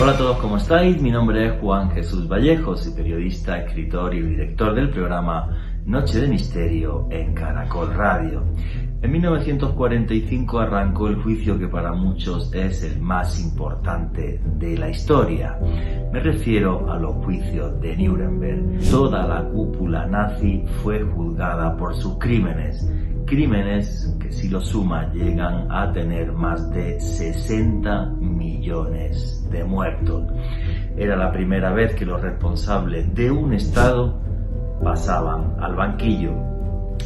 Hola a todos, ¿cómo estáis? Mi nombre es Juan Jesús Vallejo, soy periodista, escritor y director del programa Noche de Misterio en Caracol Radio. En 1945 arrancó el juicio que para muchos es el más importante de la historia. Me refiero a los juicios de Nuremberg. Toda la cúpula nazi fue juzgada por sus crímenes. Crímenes que, si lo suma, llegan a tener más de 60 millones de muertos. Era la primera vez que los responsables de un Estado pasaban al banquillo.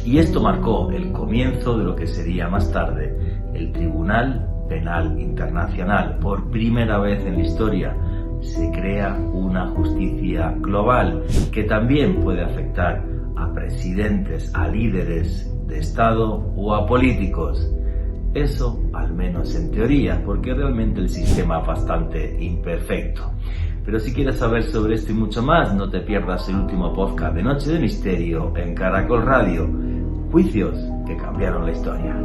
Y esto marcó el comienzo de lo que sería más tarde el Tribunal Penal Internacional. Por primera vez en la historia se crea una justicia global que también puede afectar a presidentes, a líderes de Estado o a políticos. Eso al menos en teoría, porque realmente el sistema es bastante imperfecto. Pero si quieres saber sobre esto y mucho más, no te pierdas el último podcast de Noche de Misterio en Caracol Radio. Juicios que cambiaron la historia.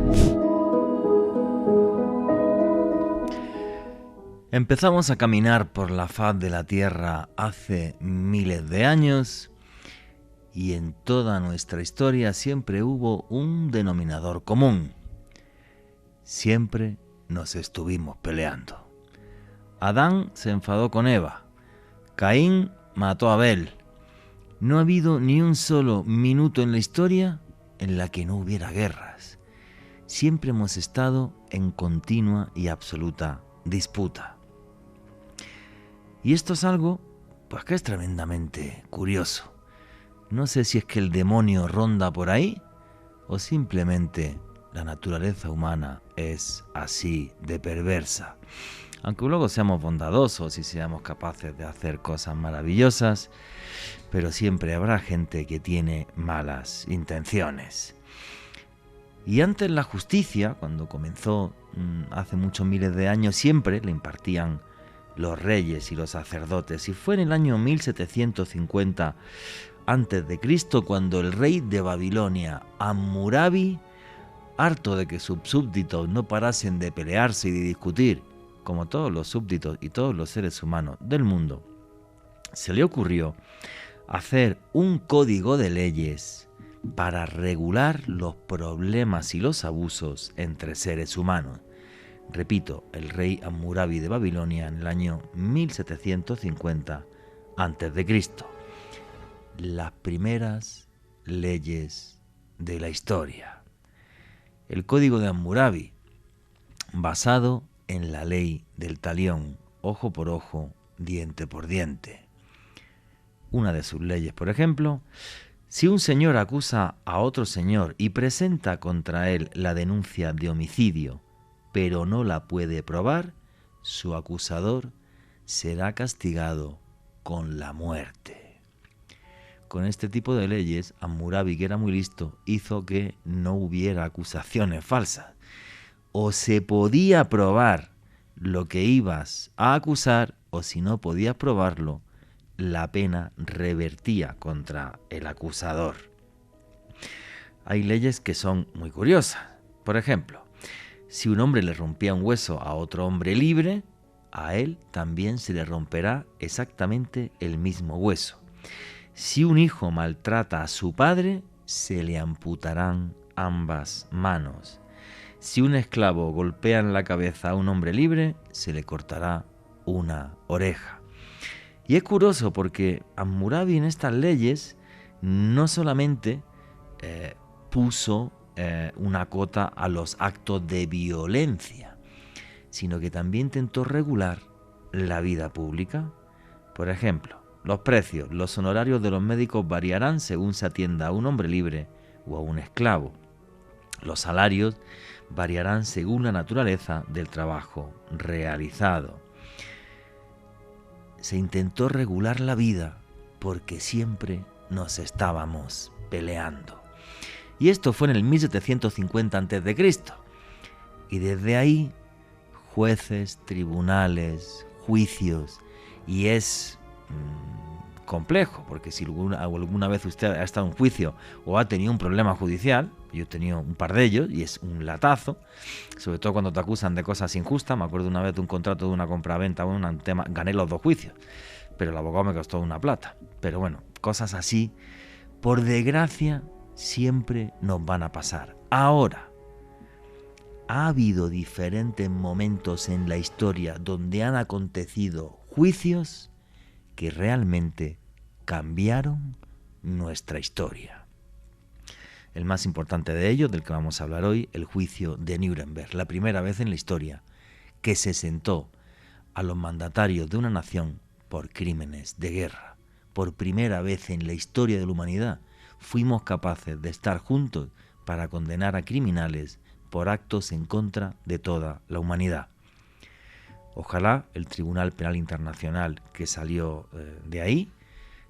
Empezamos a caminar por la faz de la Tierra hace miles de años y en toda nuestra historia siempre hubo un denominador común. Siempre nos estuvimos peleando. Adán se enfadó con Eva. Caín mató a Abel. No ha habido ni un solo minuto en la historia en la que no hubiera guerras. Siempre hemos estado en continua y absoluta disputa. Y esto es algo, pues, que es tremendamente curioso. No sé si es que el demonio ronda por ahí o simplemente la naturaleza humana es así de perversa. Aunque luego seamos bondadosos y seamos capaces de hacer cosas maravillosas, pero siempre habrá gente que tiene malas intenciones. Y antes la justicia, cuando comenzó hace muchos miles de años, siempre le impartían los reyes y los sacerdotes. Y fue en el año 1750 antes de Cristo cuando el rey de Babilonia, Hammurabi, harto de que sus súbditos no parasen de pelearse y de discutir, como todos los súbditos y todos los seres humanos del mundo, se le ocurrió hacer un código de leyes para regular los problemas y los abusos entre seres humanos. Repito, el rey Hammurabi de Babilonia en el año 1750 a.C. Las primeras leyes de la historia. El código de Hammurabi, basado en la ley del talión, ojo por ojo, diente por diente. Una de sus leyes, por ejemplo, si un señor acusa a otro señor y presenta contra él la denuncia de homicidio, pero no la puede probar, su acusador será castigado con la muerte. Con este tipo de leyes, Hammurabi, que era muy listo, hizo que no hubiera acusaciones falsas. O se podía probar lo que ibas a acusar, o si no podías probarlo, la pena revertía contra el acusador. Hay leyes que son muy curiosas. Por ejemplo, si un hombre le rompía un hueso a otro hombre libre, a él también se le romperá exactamente el mismo hueso. Si un hijo maltrata a su padre, se le amputarán ambas manos. Si un esclavo golpea en la cabeza a un hombre libre, se le cortará una oreja. Y es curioso porque Hammurabi en estas leyes no solamente puso una cota a los actos de violencia, sino que también intentó regular la vida pública. Por ejemplo, los precios, los honorarios de los médicos variarán según se atienda a un hombre libre o a un esclavo. Los salarios variarán según la naturaleza del trabajo realizado. Se intentó regular la vida porque siempre nos estábamos peleando. Y esto fue en el 1750 a.C. Y desde ahí, jueces, tribunales, juicios, y es complejo, porque si alguna vez usted ha estado en juicio o ha tenido un problema judicial, yo he tenido un par de ellos y es un latazo, sobre todo cuando te acusan de cosas injustas. Me acuerdo una vez de un contrato de una compraventa, un tema, gané los 2 juicios, pero el abogado me costó una plata. Pero bueno, cosas así, por desgracia, siempre nos van a pasar. Ahora, ha habido diferentes momentos en la historia donde han acontecido juicios que realmente cambiaron nuestra historia. El más importante de ellos, del que vamos a hablar hoy, el juicio de Nuremberg, la primera vez en la historia que se sentó a los mandatarios de una nación por crímenes de guerra. Por primera vez en la historia de la humanidad fuimos capaces de estar juntos para condenar a criminales por actos en contra de toda la humanidad. Ojalá el Tribunal Penal Internacional que salió de ahí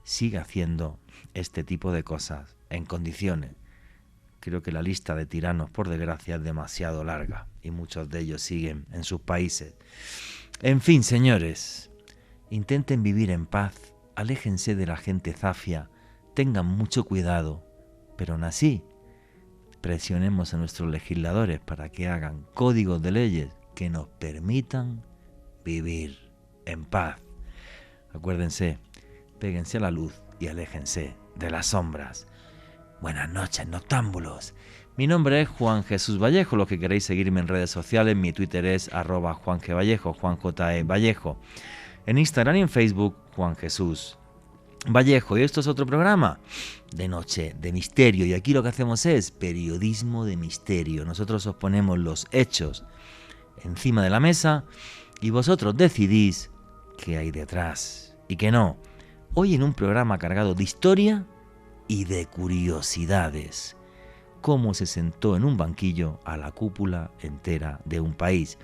siga haciendo este tipo de cosas en condiciones. Creo que la lista de tiranos, por desgracia, es demasiado larga y muchos de ellos siguen en sus países. En fin, señores, intenten vivir en paz, aléjense de la gente zafia, tengan mucho cuidado, pero aún así, presionemos a nuestros legisladores para que hagan códigos de leyes que nos permitan vivir en paz. Acuérdense, péguense a la luz y aléjense de las sombras. Buenas noches, noctámbulos. Mi nombre es Juan Jesús Vallejo. Los que queréis seguirme en redes sociales, mi Twitter es @JuanGVallejo, JuanJE Vallejo. En Instagram y en Facebook, Juan Jesús Vallejo. Y esto es otro programa de noche, de misterio. Y aquí lo que hacemos es periodismo de misterio. Nosotros os ponemos los hechos encima de la mesa y vosotros decidís qué hay detrás y qué no. Hoy en un programa cargado de historia y de curiosidades. Cómo se sentó en un banquillo a la cúpula entera de un país.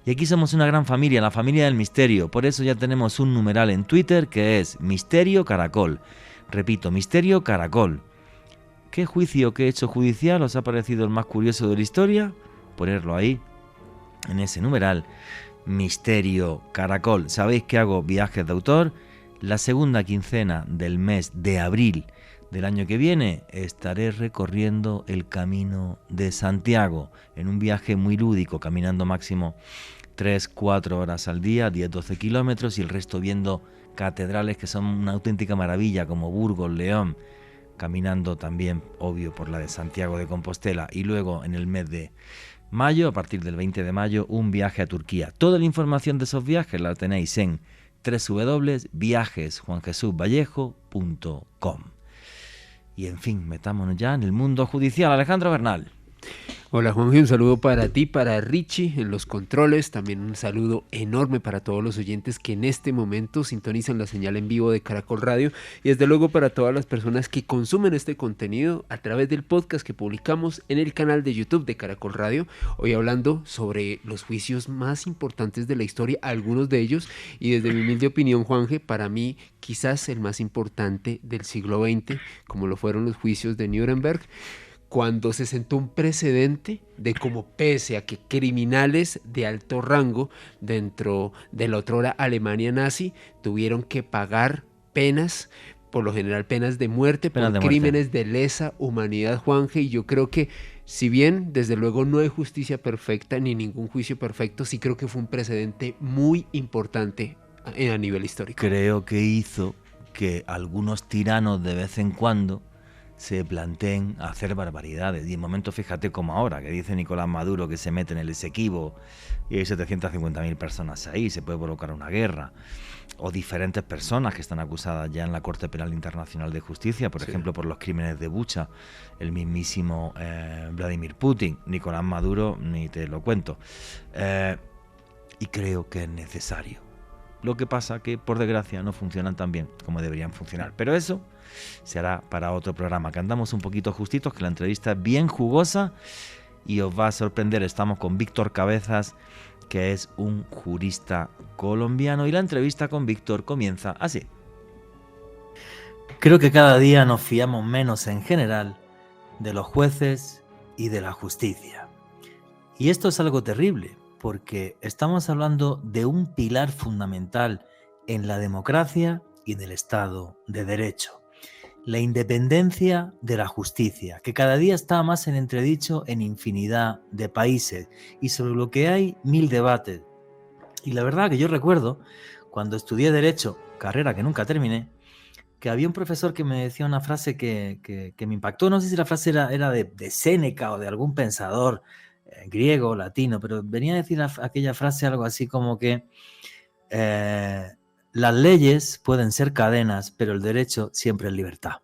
Y aquí somos una gran familia, la familia del misterio. Por eso ya tenemos un numeral en Twitter que es Misterio Caracol. Repito, Misterio Caracol. ¿Qué juicio, qué hecho judicial os ha parecido el más curioso de la historia? Ponerlo ahí, en ese numeral, Misterio Caracol. Sabéis que hago viajes de autor. La segunda quincena del mes de abril del año que viene estaré recorriendo el Camino de Santiago en un viaje muy lúdico, caminando máximo 3-4 horas al día, 10-12 kilómetros y el resto viendo catedrales que son una auténtica maravilla como Burgos, León, caminando también, obvio, por la de Santiago de Compostela y luego en el mes de mayo, a partir del 20 de mayo, un viaje a Turquía. Toda la información de esos viajes la tenéis en www.viajesjuanjesusvallejo.com. Y en fin, metámonos ya en el mundo judicial. Alejandro Bernal. Hola Juanjo, un saludo para ti, para Richie en los controles, también un saludo enorme para todos los oyentes que en este momento sintonizan la señal en vivo de Caracol Radio y desde luego para todas las personas que consumen este contenido a través del podcast que publicamos en el canal de YouTube de Caracol Radio, hoy hablando sobre los juicios más importantes de la historia, algunos de ellos, y desde mi humilde opinión, Juanje, para mí quizás el más importante del siglo XX, como lo fueron los juicios de Nuremberg, cuando se sentó un precedente de cómo pese a que criminales de alto rango dentro de la otrora Alemania nazi tuvieron que pagar penas, por lo general penas de muerte, por crímenes de lesa humanidad, Juanje, y yo creo que si bien desde luego no hay justicia perfecta ni ningún juicio perfecto, sí creo que fue un precedente muy importante a nivel histórico. Creo que hizo que algunos tiranos de vez en cuando se planteen hacer barbaridades. Y en momento, fíjate como ahora, que dice Nicolás Maduro que se mete en el Esequibo y hay 750.000 personas ahí, se puede provocar una guerra. O diferentes personas que están acusadas ya en la Corte Penal Internacional de Justicia, por ejemplo, por los crímenes de Bucha, el mismísimo Vladimir Putin, Nicolás Maduro, ni te lo cuento. Y creo que es necesario. Lo que pasa que, por desgracia, no funcionan tan bien como deberían funcionar. Pero eso se hará para otro programa, que andamos un poquito justitos, que la entrevista es bien jugosa y os va a sorprender. Estamos con Víctor Cabezas, que es un jurista colombiano, y la entrevista con Víctor comienza así. Creo que cada día nos fiamos menos en general de los jueces y de la justicia. Y esto es algo terrible, porque estamos hablando de un pilar fundamental en la democracia y en el Estado de Derecho. La independencia de la justicia, que cada día está más en entredicho en infinidad de países y sobre lo que hay 1000 debates. Y la verdad que yo recuerdo, cuando estudié Derecho, carrera que nunca terminé, que había un profesor que me decía una frase que me impactó. No sé si la frase era de Séneca o de algún pensador griego, latino, pero venía a decir aquella frase algo así como que las leyes pueden ser cadenas, pero el derecho siempre es libertad.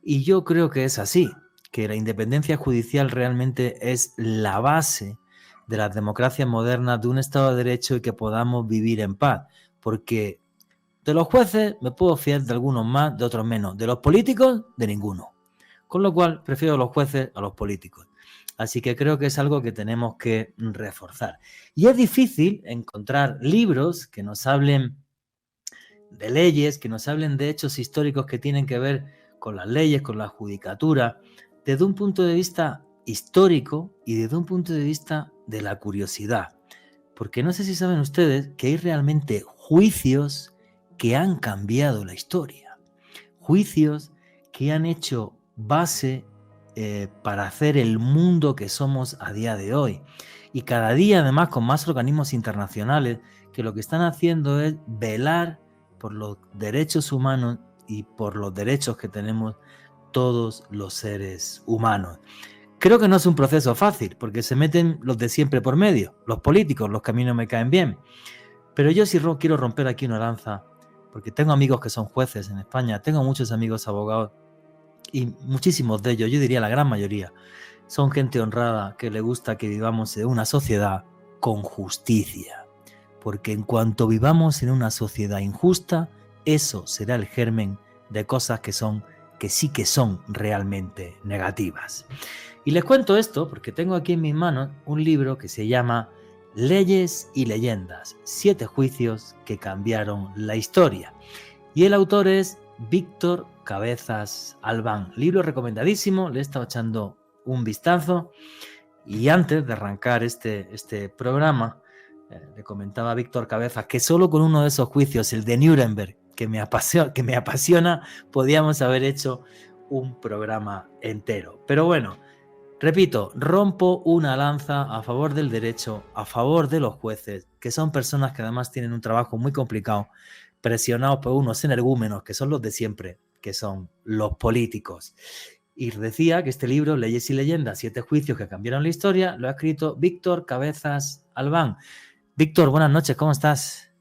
Y yo creo que es así, que la independencia judicial realmente es la base de las democracias modernas, de un Estado de Derecho y que podamos vivir en paz. Porque de los jueces me puedo fiar de algunos más, de otros menos. De los políticos, de ninguno. Con lo cual, prefiero a los jueces a los políticos. Así que creo que es algo que tenemos que reforzar. Y es difícil encontrar libros que nos hablen de leyes, que nos hablen de hechos históricos que tienen que ver con las leyes, con la judicatura, desde un punto de vista histórico y desde un punto de vista de la curiosidad. Porque no sé si saben ustedes que hay realmente juicios que han cambiado la historia. Juicios que han hecho base para hacer el mundo que somos a día de hoy. Y cada día, además, con más organismos internacionales que lo que están haciendo es velar por los derechos humanos y por los derechos que tenemos todos los seres humanos. Creo que no es un proceso fácil, porque se meten los de siempre por medio, los políticos, los que a mí no me caen bien. Pero yo sí quiero romper aquí una lanza, porque tengo amigos que son jueces en España, tengo muchos amigos abogados, y muchísimos de ellos, yo diría la gran mayoría, son gente honrada que le gusta que vivamos en una sociedad con justicia. Porque en cuanto vivamos en una sociedad injusta, eso será el germen de cosas que sí que son realmente negativas. Y les cuento esto porque tengo aquí en mis manos un libro que se llama Leyes y Leyendas, 7 juicios que cambiaron la historia. Y el autor es Víctor Cabezas Albán. Libro recomendadísimo, le he estado echando un vistazo. Y antes de arrancar este programa, le comentaba a Víctor Cabezas que solo con uno de esos juicios, el de Nuremberg, que me apasiona, podíamos haber hecho un programa entero. Pero bueno, repito, rompo una lanza a favor del derecho, a favor de los jueces, que son personas que además tienen un trabajo muy complicado, presionados por unos energúmenos, que son los de siempre, que son los políticos. Y decía que este libro, Leyes y Leyendas, 7 juicios que cambiaron la historia, lo ha escrito Víctor Cabezas Albán. Víctor, buenas noches, ¿cómo estás?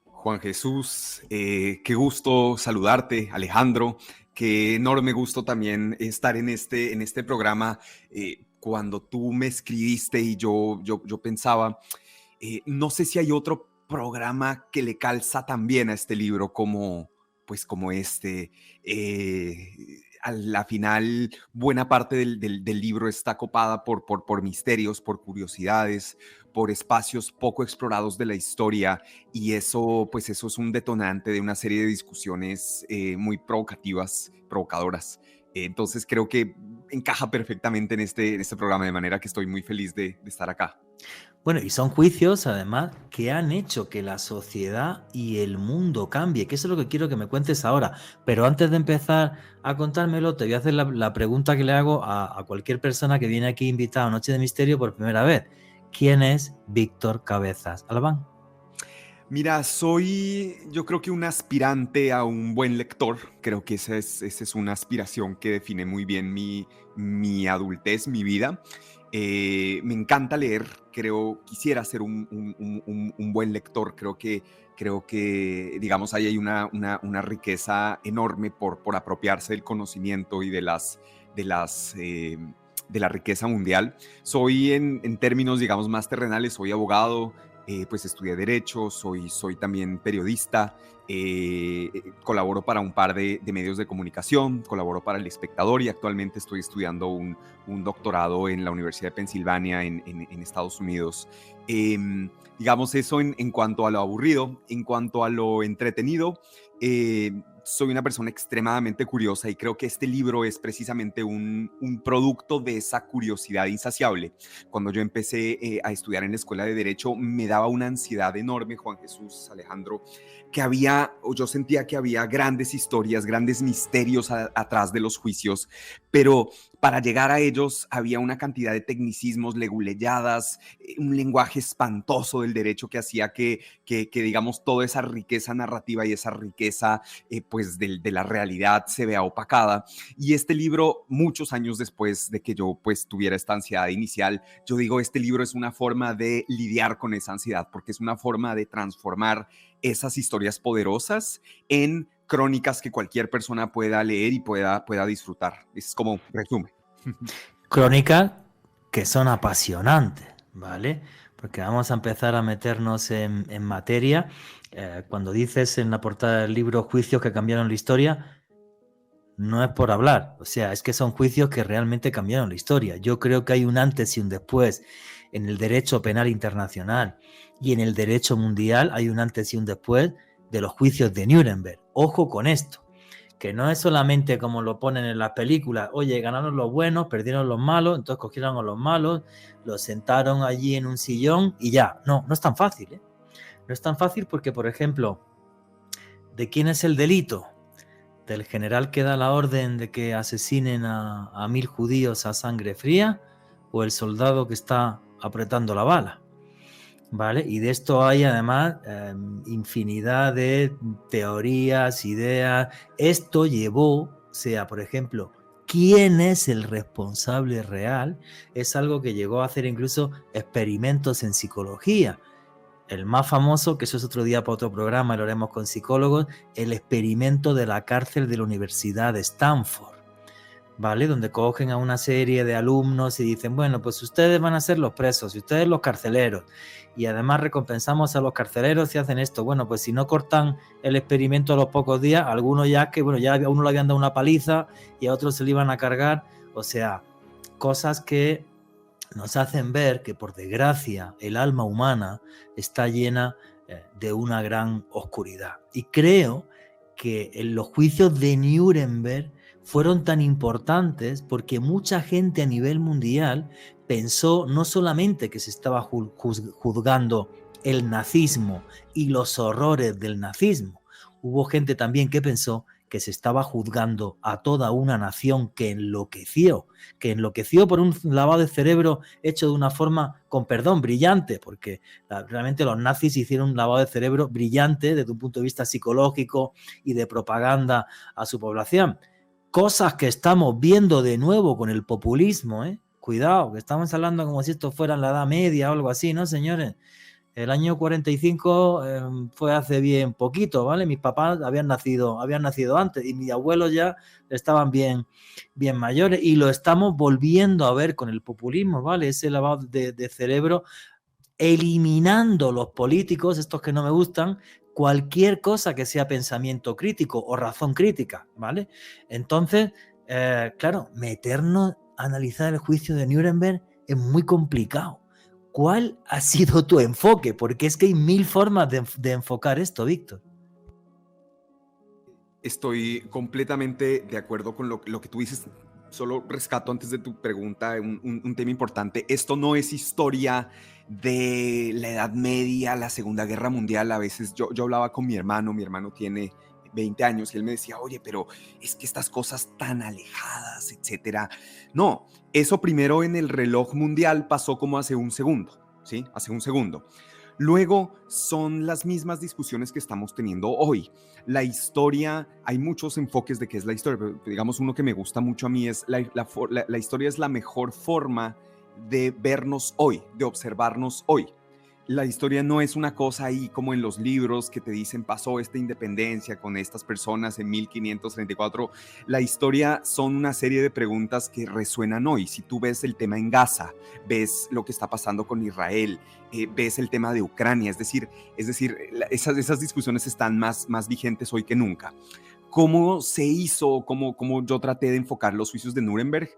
Juan Jesús, qué gusto saludarte, Alejandro. Qué enorme gusto también estar en este programa. Cuando tú me escribiste y yo pensaba, no sé si hay otro programa que le calza también a este libro como este. A la final, buena parte del libro está copada por misterios, por curiosidades, por espacios poco explorados de la historia, y eso es un detonante de una serie de discusiones muy provocadoras. Entonces creo que encaja perfectamente en este programa, de manera que estoy muy feliz de estar acá. Bueno, y son juicios, además, que han hecho que la sociedad y el mundo cambie, que eso es lo que quiero que me cuentes ahora. Pero antes de empezar a contármelo, te voy a hacer la pregunta que le hago a cualquier persona que viene aquí invitada a Noche de Misterio por primera vez. ¿Quién es Víctor Cabezas Albán? Mira, yo creo que un aspirante a un buen lector. Creo que esa es una aspiración que define muy bien mi adultez, mi vida. Me encanta leer, quisiera ser un buen lector. Creo que digamos, ahí hay una riqueza enorme por apropiarse del conocimiento y de la riqueza mundial. Soy en términos, digamos, más terrenales, soy abogado, pues estudié Derecho, soy también periodista, colaboro para un par de medios de comunicación, colaboro para El Espectador y actualmente estoy estudiando un doctorado en la Universidad de Pensilvania en Estados Unidos. Digamos eso en cuanto a lo aburrido. En cuanto a lo entretenido, soy una persona extremadamente curiosa y creo que este libro es precisamente un producto de esa curiosidad insaciable. Cuando yo empecé a estudiar en la Escuela de Derecho, me daba una ansiedad enorme, Juan Jesús, Alejandro, yo sentía que había grandes historias, grandes misterios atrás de los juicios, pero para llegar a ellos había una cantidad de tecnicismos, leguleyadas, un lenguaje espantoso del derecho que hacía que digamos, toda esa riqueza narrativa y esa riqueza pues de la realidad se vea opacada. Y este libro, muchos años después de que yo pues tuviera esta ansiedad inicial, yo digo, este libro es una forma de lidiar con esa ansiedad, porque es una forma de transformar esas historias poderosas en crónicas que cualquier persona pueda leer y pueda disfrutar. Es como resumen. Crónicas que son apasionantes, ¿vale? Porque vamos a empezar a meternos en materia. Cuando dices en la portada del libro juicios que cambiaron la historia, no es por hablar, o sea, es que son juicios que realmente cambiaron la historia. Yo creo que hay un antes y un después en el derecho penal internacional y en el derecho mundial hay un antes y un después de los juicios de Nuremberg. Ojo con esto, que no es solamente como lo ponen en las películas, oye, ganaron los buenos, perdieron los malos, entonces cogieron a los malos, los sentaron allí en un sillón y ya. No, no es tan fácil, ¿eh? No es tan fácil porque, por ejemplo, ¿de quién es el delito? ¿Del general que da la orden de que asesinen a 1000 judíos a sangre fría o el soldado que está apretando la bala? ¿Vale? Y de esto hay además infinidad de teorías, ideas. Esto llevó, sea, por ejemplo, ¿quién es el responsable real? Es algo que llegó a hacer incluso experimentos en psicología. El más famoso, que eso es otro día para otro programa, lo haremos con psicólogos, el experimento de la cárcel de la Universidad de Stanford, ¿vale? Donde cogen a una serie de alumnos y dicen, bueno, pues ustedes van a ser los presos y ustedes los carceleros. Y además recompensamos a los carceleros si hacen esto. Bueno, pues si no cortan el experimento a los pocos días, algunos ya que, bueno, ya a uno le habían dado una paliza y a otros se le iban a cargar. O sea, cosas que nos hacen ver que, por desgracia, el alma humana está llena de una gran oscuridad. Y creo que en los juicios de Nuremberg fueron tan importantes porque mucha gente a nivel mundial pensó no solamente que se estaba juzgando el nazismo y los horrores del nazismo, hubo gente también que pensó que se estaba juzgando a toda una nación que enloqueció por un lavado de cerebro hecho de una forma, con perdón, brillante, porque realmente los nazis hicieron un lavado de cerebro brillante desde un punto de vista psicológico y de propaganda a su población. Cosas que estamos viendo de nuevo con el populismo, ¿eh? Cuidado, que estamos hablando como si esto fuera en la Edad Media o algo así, ¿no, señores? El año 45 fue hace bien poquito, ¿vale? Mis papás habían nacido antes y mis abuelos ya estaban bien mayores y lo estamos volviendo a ver con el populismo, ¿vale? Ese lavado de cerebro, eliminando los políticos, estos que no me gustan, cualquier cosa que sea pensamiento crítico o razón crítica, ¿vale? Entonces, claro, meternos a analizar el juicio de Nuremberg es muy complicado. ¿Cuál ha sido tu enfoque? Porque es que hay 1000 formas de enfocar esto, Víctor. Estoy completamente de acuerdo con lo que tú dices. Solo rescato antes de tu pregunta un tema importante. Esto no es historia de la Edad Media, la Segunda Guerra Mundial. A veces yo hablaba con mi hermano tiene 20 años y él me decía, oye, pero es que estas cosas tan alejadas, etcétera. No, eso primero en el reloj mundial pasó como hace un segundo, ¿sí? Hace un segundo. Luego son las mismas discusiones que estamos teniendo hoy. La historia, hay muchos enfoques de qué es la historia, pero digamos uno que me gusta mucho a mí es la historia es la mejor forma de vernos hoy, de observarnos hoy. La historia no es una cosa ahí como en los libros que te dicen pasó esta independencia con estas personas en 1534. La historia son una serie de preguntas que resuenan hoy. Si tú ves el tema en Gaza, ves lo que está pasando con Israel, ves el tema de Ucrania, es decir, esas discusiones están más vigentes hoy que nunca. ¿Cómo se hizo? ¿Cómo yo traté de enfocar los juicios de Nuremberg?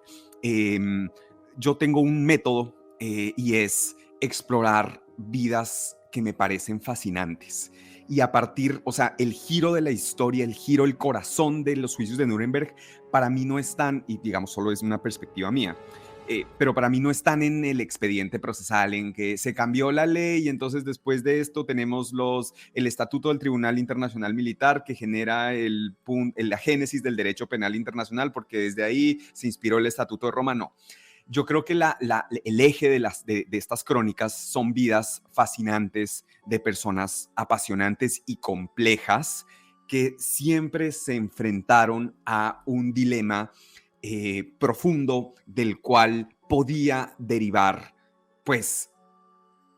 Yo tengo un método y es explorar vidas que me parecen fascinantes. y a partir, o sea, el giro de la historia, el giro, el corazón de los juicios de Nuremberg, para mí no están, y digamos, solo es una perspectiva mía, pero para mí no están en el expediente procesal, en que se cambió la ley y entonces después de esto tenemos el Estatuto del Tribunal Internacional Militar que genera la génesis del derecho penal internacional, porque desde ahí se inspiró el Estatuto de Roma. No. Yo creo que el eje de estas crónicas son vidas fascinantes de personas apasionantes y complejas que siempre se enfrentaron a un dilema profundo del cual podía derivar, pues,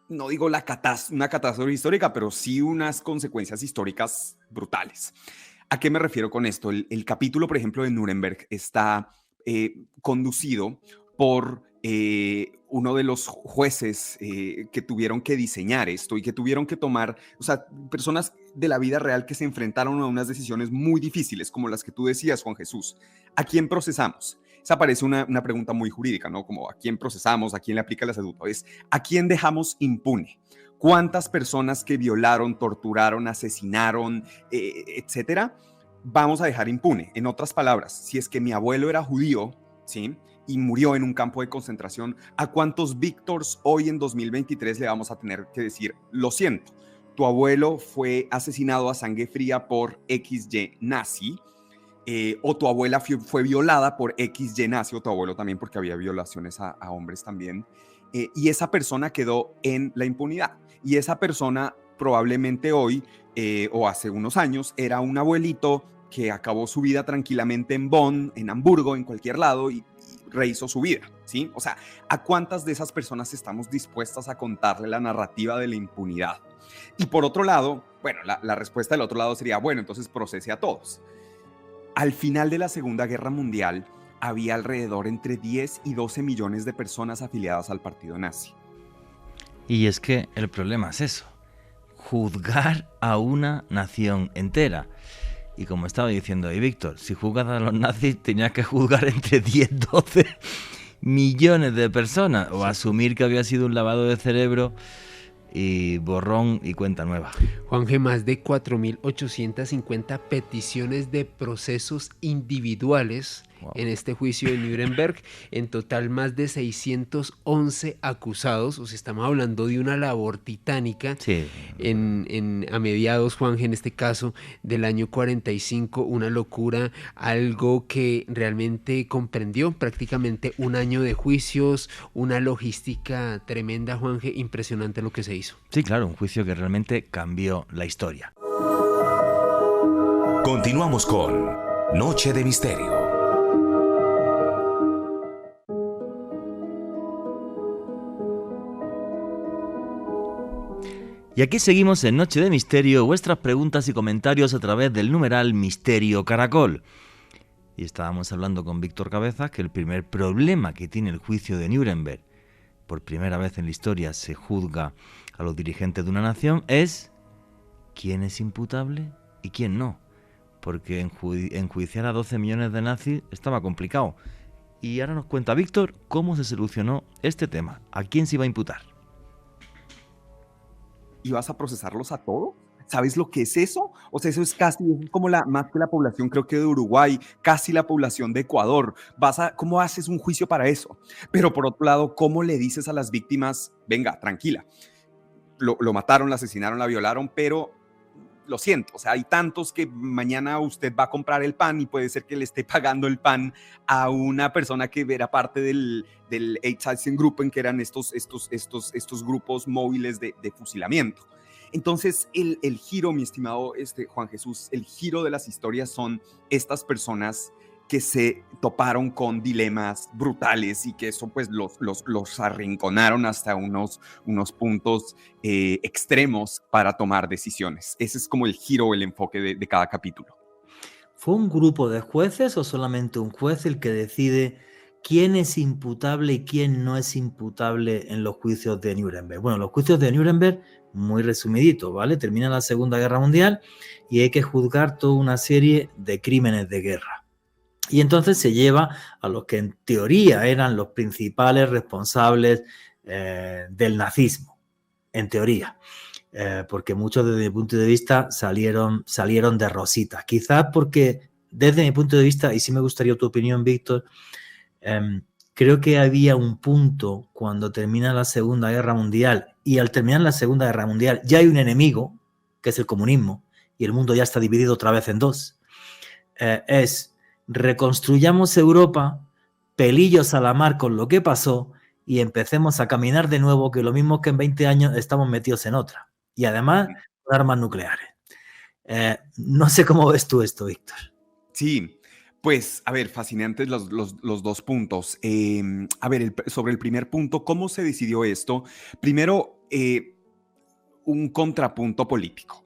no digo una catástrofe histórica, pero sí unas consecuencias históricas brutales. ¿A qué me refiero con esto? El capítulo, por ejemplo, de Nuremberg está conducido por uno de los jueces que tuvieron que diseñar esto y que tuvieron que tomar, o sea, personas de la vida real que se enfrentaron a unas decisiones muy difíciles, como las que tú decías, Juan Jesús. ¿A quién procesamos? Esa parece una pregunta muy jurídica, ¿no? Como ¿a quién procesamos? ¿A quién le aplica el estatuto? Es ¿a quién dejamos impune? ¿Cuántas personas que violaron, torturaron, asesinaron, etcétera, vamos a dejar impune? En otras palabras, si es que mi abuelo era judío, ¿sí?, y murió en un campo de concentración, ¿a cuántos Víctors hoy en 2023 le vamos a tener que decir, lo siento, tu abuelo fue asesinado a sangre fría por XY nazi, o tu abuela fue violada por XY nazi, o tu abuelo también, porque había violaciones a hombres también, y esa persona quedó en la impunidad, y esa persona probablemente hoy, o hace unos años, era un abuelito que acabó su vida tranquilamente en Bonn, en Hamburgo, en cualquier lado, y rehizo su vida, ¿sí? O sea, ¿a cuántas de esas personas estamos dispuestas a contarle la narrativa de la impunidad? Y por otro lado, bueno, la respuesta del otro lado sería, bueno, entonces procese a todos. Al final de la Segunda Guerra Mundial, había alrededor entre 10 y 12 millones de personas afiliadas al partido nazi. Y es que el problema es eso, juzgar a una nación entera. Y como estaba diciendo ahí Víctor, si juzgas a los nazis tenías que juzgar entre 10, 12 millones de personas o asumir que había sido un lavado de cerebro y borrón y cuenta nueva. Juanje, más de 4.850 peticiones de procesos individuales en este juicio de Nuremberg. En total, más de 611 acusados. O sea, estamos hablando de una labor titánica. Sí. A mediados, Juanje, en este caso, del año 45, una locura, algo que realmente comprendió prácticamente un año de juicios, una logística tremenda, Juanje, impresionante lo que se hizo. Sí, claro, un juicio que realmente cambió la historia. Continuamos con Noche de Misterio. Y aquí seguimos en Noche de Misterio, vuestras preguntas y comentarios a través del numeral Misterio Caracol. Y estábamos hablando con Víctor Cabezas que el primer problema que tiene el juicio de Nuremberg, por primera vez en la historia se juzga a los dirigentes de una nación, es quién es imputable y quién no. Porque enjuiciar a 12 millones de nazis estaba complicado. Y ahora nos cuenta Víctor cómo se solucionó este tema. ¿A quién se iba a imputar? ¿Y vas a procesarlos a todos? ¿Sabes lo que es eso? O sea, eso es casi como más que la población, creo que de Uruguay, casi la población de Ecuador. ¿Cómo haces un juicio para eso? Pero por otro lado, ¿cómo le dices a las víctimas, venga, tranquila, lo mataron, la asesinaron, la violaron, pero lo siento, o sea, hay tantos que mañana usted va a comprar el pan y puede ser que le esté pagando el pan a una persona que era parte del Einsatzgruppen, que eran estos grupos móviles de fusilamiento. Entonces, el giro, mi estimado Juan Jesús, el giro de las historias son estas personas que se toparon con dilemas brutales y que eso pues los arrinconaron hasta unos puntos extremos para tomar decisiones. Ese es como el giro, el enfoque de cada capítulo. ¿Fue un grupo de jueces o solamente un juez el que decide quién es imputable y quién no es imputable en los juicios de Nuremberg? Bueno, los juicios de Nuremberg, muy resumidito, ¿vale? Termina la Segunda Guerra Mundial y hay que juzgar toda una serie de crímenes de guerra. Y entonces se lleva a los que en teoría eran los principales responsables del nazismo, en teoría. porque muchos desde mi punto de vista salieron de rositas. Quizás porque desde mi punto de vista, y sí me gustaría tu opinión, Víctor, creo que había un punto cuando termina la Segunda Guerra Mundial, y al terminar la Segunda Guerra Mundial ya hay un enemigo, que es el comunismo, y el mundo ya está dividido otra vez en dos. Es reconstruyamos Europa, pelillos a la mar con lo que pasó, y empecemos a caminar de nuevo, que lo mismo que en 20 años estamos metidos en otra. Y además, con armas nucleares. No sé cómo ves tú esto, Víctor. Sí, pues, a ver, fascinantes los 2 puntos. A ver, sobre el primer punto, ¿cómo se decidió esto? Primero, un contrapunto político,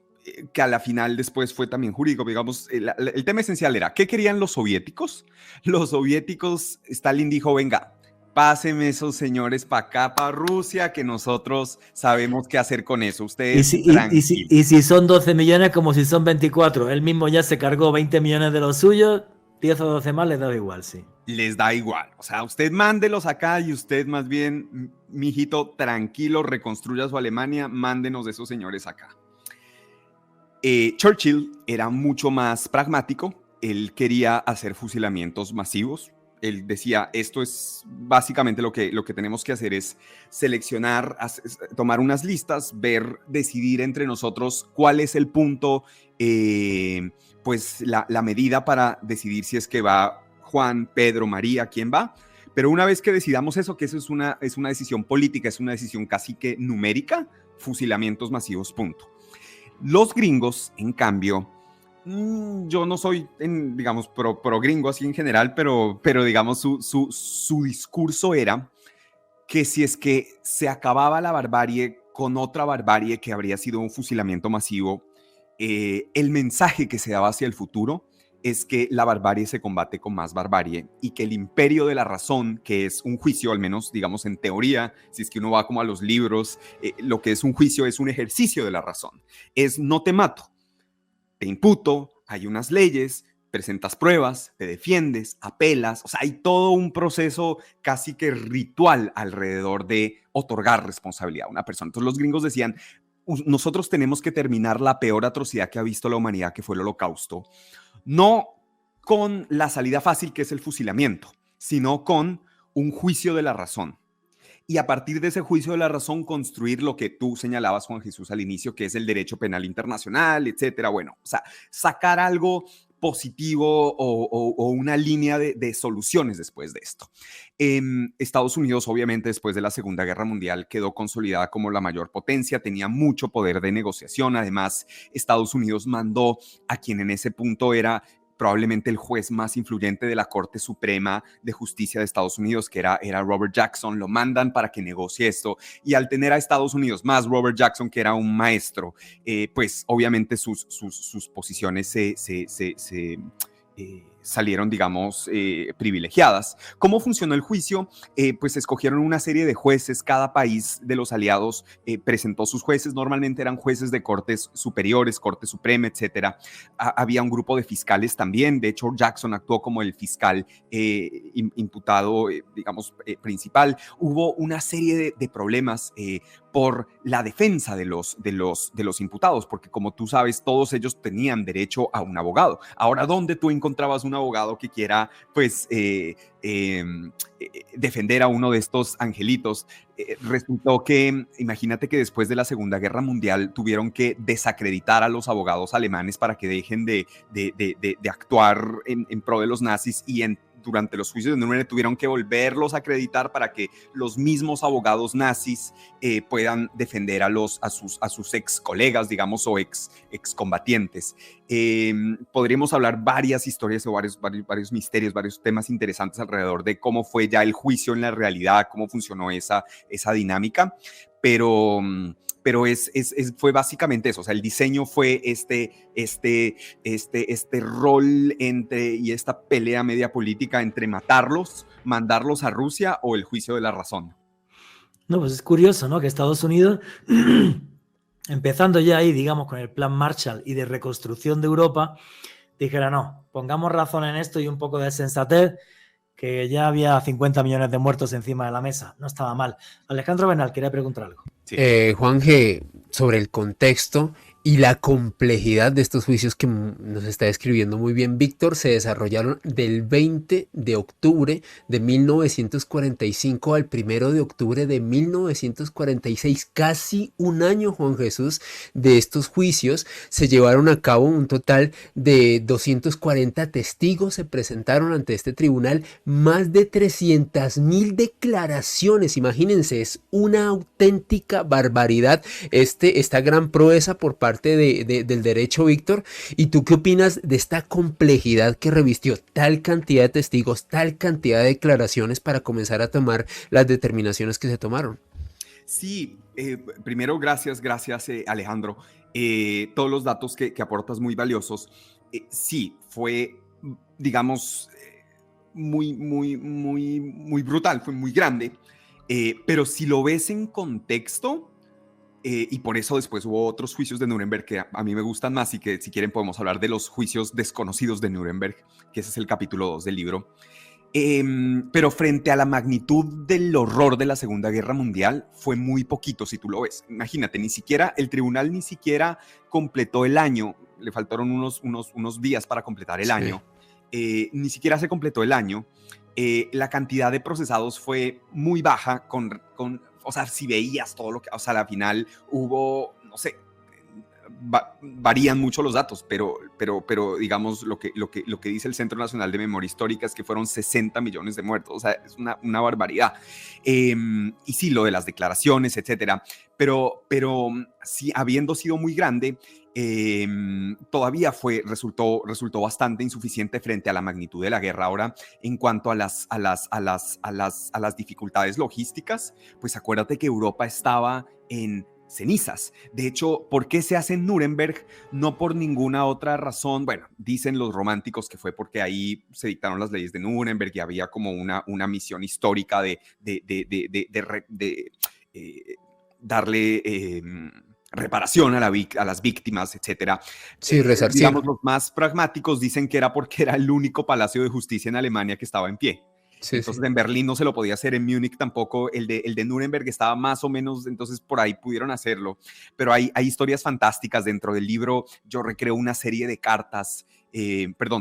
que a la final después fue también jurídico. Digamos, el tema esencial era, ¿qué querían los soviéticos? Los soviéticos, Stalin dijo, venga, pásenme esos señores para acá, para Rusia, que nosotros sabemos qué hacer con eso. Ustedes y si son 12 millones, como si son 24. Él mismo ya se cargó 20 millones de los suyos, 10 o 12 más les da igual, sí. Les da igual. O sea, usted mándelos acá y usted más bien, mijito, tranquilo, reconstruya su Alemania, mándenos esos señores acá. Churchill era mucho más pragmático. Él quería hacer fusilamientos masivos. Él decía, esto es básicamente lo que tenemos que hacer es seleccionar, tomar unas listas, decidir entre nosotros cuál es el punto, pues la medida para decidir si es que va Juan, Pedro, María, quién va. Pero una vez que decidamos eso, que eso es una decisión política, es una decisión casi que numérica, fusilamientos masivos, punto. Los gringos, en cambio, yo no soy, digamos, pro gringo así en general, pero digamos, su discurso era que si es que se acababa la barbarie con otra barbarie que habría sido un fusilamiento masivo, el mensaje que se daba hacia el futuro es que la barbarie se combate con más barbarie y que el imperio de la razón, que es un juicio, al menos digamos en teoría, si es que uno va como a los libros, lo que es un juicio es un ejercicio de la razón. Es no te mato, te imputo, hay unas leyes, presentas pruebas, te defiendes, apelas, o sea, hay todo un proceso casi que ritual alrededor de otorgar responsabilidad a una persona. Entonces los gringos decían, nosotros tenemos que terminar la peor atrocidad que ha visto la humanidad, que fue el Holocausto, no con la salida fácil que es el fusilamiento, sino con un juicio de la razón. Y a partir de ese juicio de la razón construir lo que tú señalabas, Juan Jesús, al inicio, que es el derecho penal internacional, etcétera. Bueno, o sea, sacar algo positivo o una línea de soluciones después de esto. Estados Unidos, obviamente, después de la Segunda Guerra Mundial, quedó consolidada como la mayor potencia, tenía mucho poder de negociación. Además, Estados Unidos mandó a quien en ese punto era probablemente el juez más influyente de la Corte Suprema de Justicia de Estados Unidos, que era Robert Jackson, lo mandan para que negocie esto, y al tener a Estados Unidos más Robert Jackson, que era un maestro, pues obviamente sus posiciones salieron, digamos, privilegiadas. ¿Cómo funcionó el juicio? Pues escogieron una serie de jueces, cada país de los aliados presentó sus jueces, normalmente eran jueces de cortes superiores, Corte Suprema, etcétera. Había un grupo de fiscales también, de hecho Jackson actuó como el fiscal imputado, digamos, principal. Hubo una serie de problemas por la defensa de los imputados, porque como tú sabes, todos ellos tenían derecho a un abogado. Ahora, ¿dónde tú encontrabas un abogado que quiera, pues, defender a uno de estos angelitos? Resultó que, imagínate que después de la Segunda Guerra Mundial tuvieron que desacreditar a los abogados alemanes para que dejen de actuar en pro de los nazis, y durante los juicios de Nuremberg tuvieron que volverlos a acreditar para que los mismos abogados nazis puedan defender a sus ex colegas, digamos, o ex combatientes. Podríamos hablar varias historias o varios misterios, varios temas interesantes alrededor de cómo fue ya el juicio en la realidad, cómo funcionó esa dinámica, pero fue básicamente eso. O sea, el diseño fue este rol y esta pelea media política entre matarlos, mandarlos a Rusia, o el juicio de la razón. No, pues es curioso, ¿no? Que Estados Unidos, empezando ya ahí, digamos, con el plan Marshall y de reconstrucción de Europa, dijera, no, pongamos razón en esto y un poco de sensatez, que ya había 50 millones de muertos encima de la mesa. No estaba mal. Alejandro Bernal, quería preguntar algo. Sí. Juan G., sobre el contexto y la complejidad de estos juicios que nos está describiendo muy bien Víctor, se desarrollaron del 20 de octubre de 1945 al 1 de octubre de 1946, casi un año, Juan Jesús, de estos juicios. Se llevaron a cabo un total de 240 testigos, se presentaron ante este tribunal más de 300.000 declaraciones. Imagínense, es una auténtica barbaridad esta gran proeza por parte del derecho, Víctor. ¿Y tú qué opinas de esta complejidad que revistió tal cantidad de testigos, tal cantidad de declaraciones para comenzar a tomar las determinaciones que se tomaron? Sí, primero gracias Alejandro. Todos los datos que aportas muy valiosos. Sí, fue, digamos, muy brutal, fue muy grande. Pero si lo ves en contexto, y por eso después hubo otros juicios de Nuremberg que a mí me gustan más y que si quieren podemos hablar de los juicios desconocidos de Nuremberg, que ese es el capítulo 2 del libro. Pero frente a la magnitud del horror de la Segunda Guerra Mundial, fue muy poquito si tú lo ves. Imagínate, el tribunal ni siquiera completó el año, le faltaron unos días para completar el año, ni siquiera se completó el año. La cantidad de procesados fue muy baja o sea, si veías todo lo que, o sea, al final hubo, no sé, varían mucho los datos, pero digamos lo que dice el Centro Nacional de Memoria Histórica es que fueron 60 millones de muertos, o sea, es una barbaridad. Y sí, lo de las declaraciones, etcétera, pero sí, habiendo sido muy grande, todavía resultó bastante insuficiente frente a la magnitud de la guerra. Ahora, en cuanto a las dificultades logísticas, pues acuérdate que Europa estaba en cenizas. De hecho, ¿por qué se hace en Nuremberg? No por ninguna otra razón. Bueno, dicen los románticos que fue porque ahí se dictaron las leyes de Nuremberg y había como una misión histórica de darle reparación a las víctimas, etcétera. Sí, resarcir. Digamos, los más pragmáticos dicen que era porque era el único palacio de justicia en Alemania que estaba en pie. Sí, entonces, sí. En Berlín no se lo podía hacer, en Múnich tampoco, el de Nuremberg estaba más o menos, entonces por ahí pudieron hacerlo. Pero hay historias fantásticas dentro del libro. Yo recreo una serie de cartas,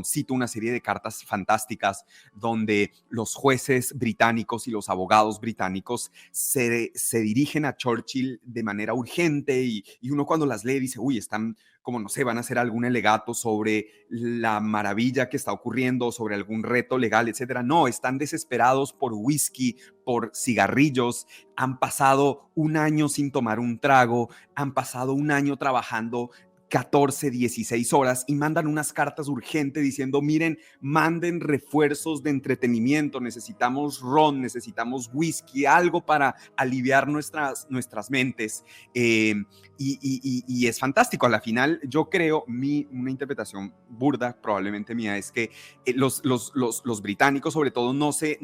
cito una serie de cartas fantásticas donde los jueces británicos y los abogados británicos se dirigen a Churchill de manera urgente y uno cuando las lee dice, uy, están como, no sé, van a hacer algún alegato sobre la maravilla que está ocurriendo, sobre algún reto legal, etcétera. No, están desesperados por whisky, por cigarrillos, han pasado un año sin tomar un trago, han pasado un año trabajando 14, 16 horas y mandan unas cartas urgentes diciendo, miren, manden refuerzos de entretenimiento, necesitamos ron, necesitamos whisky, algo para aliviar nuestras mentes. Y es fantástico. A la final, yo creo, una interpretación burda, probablemente mía, es que los británicos, sobre todo, no se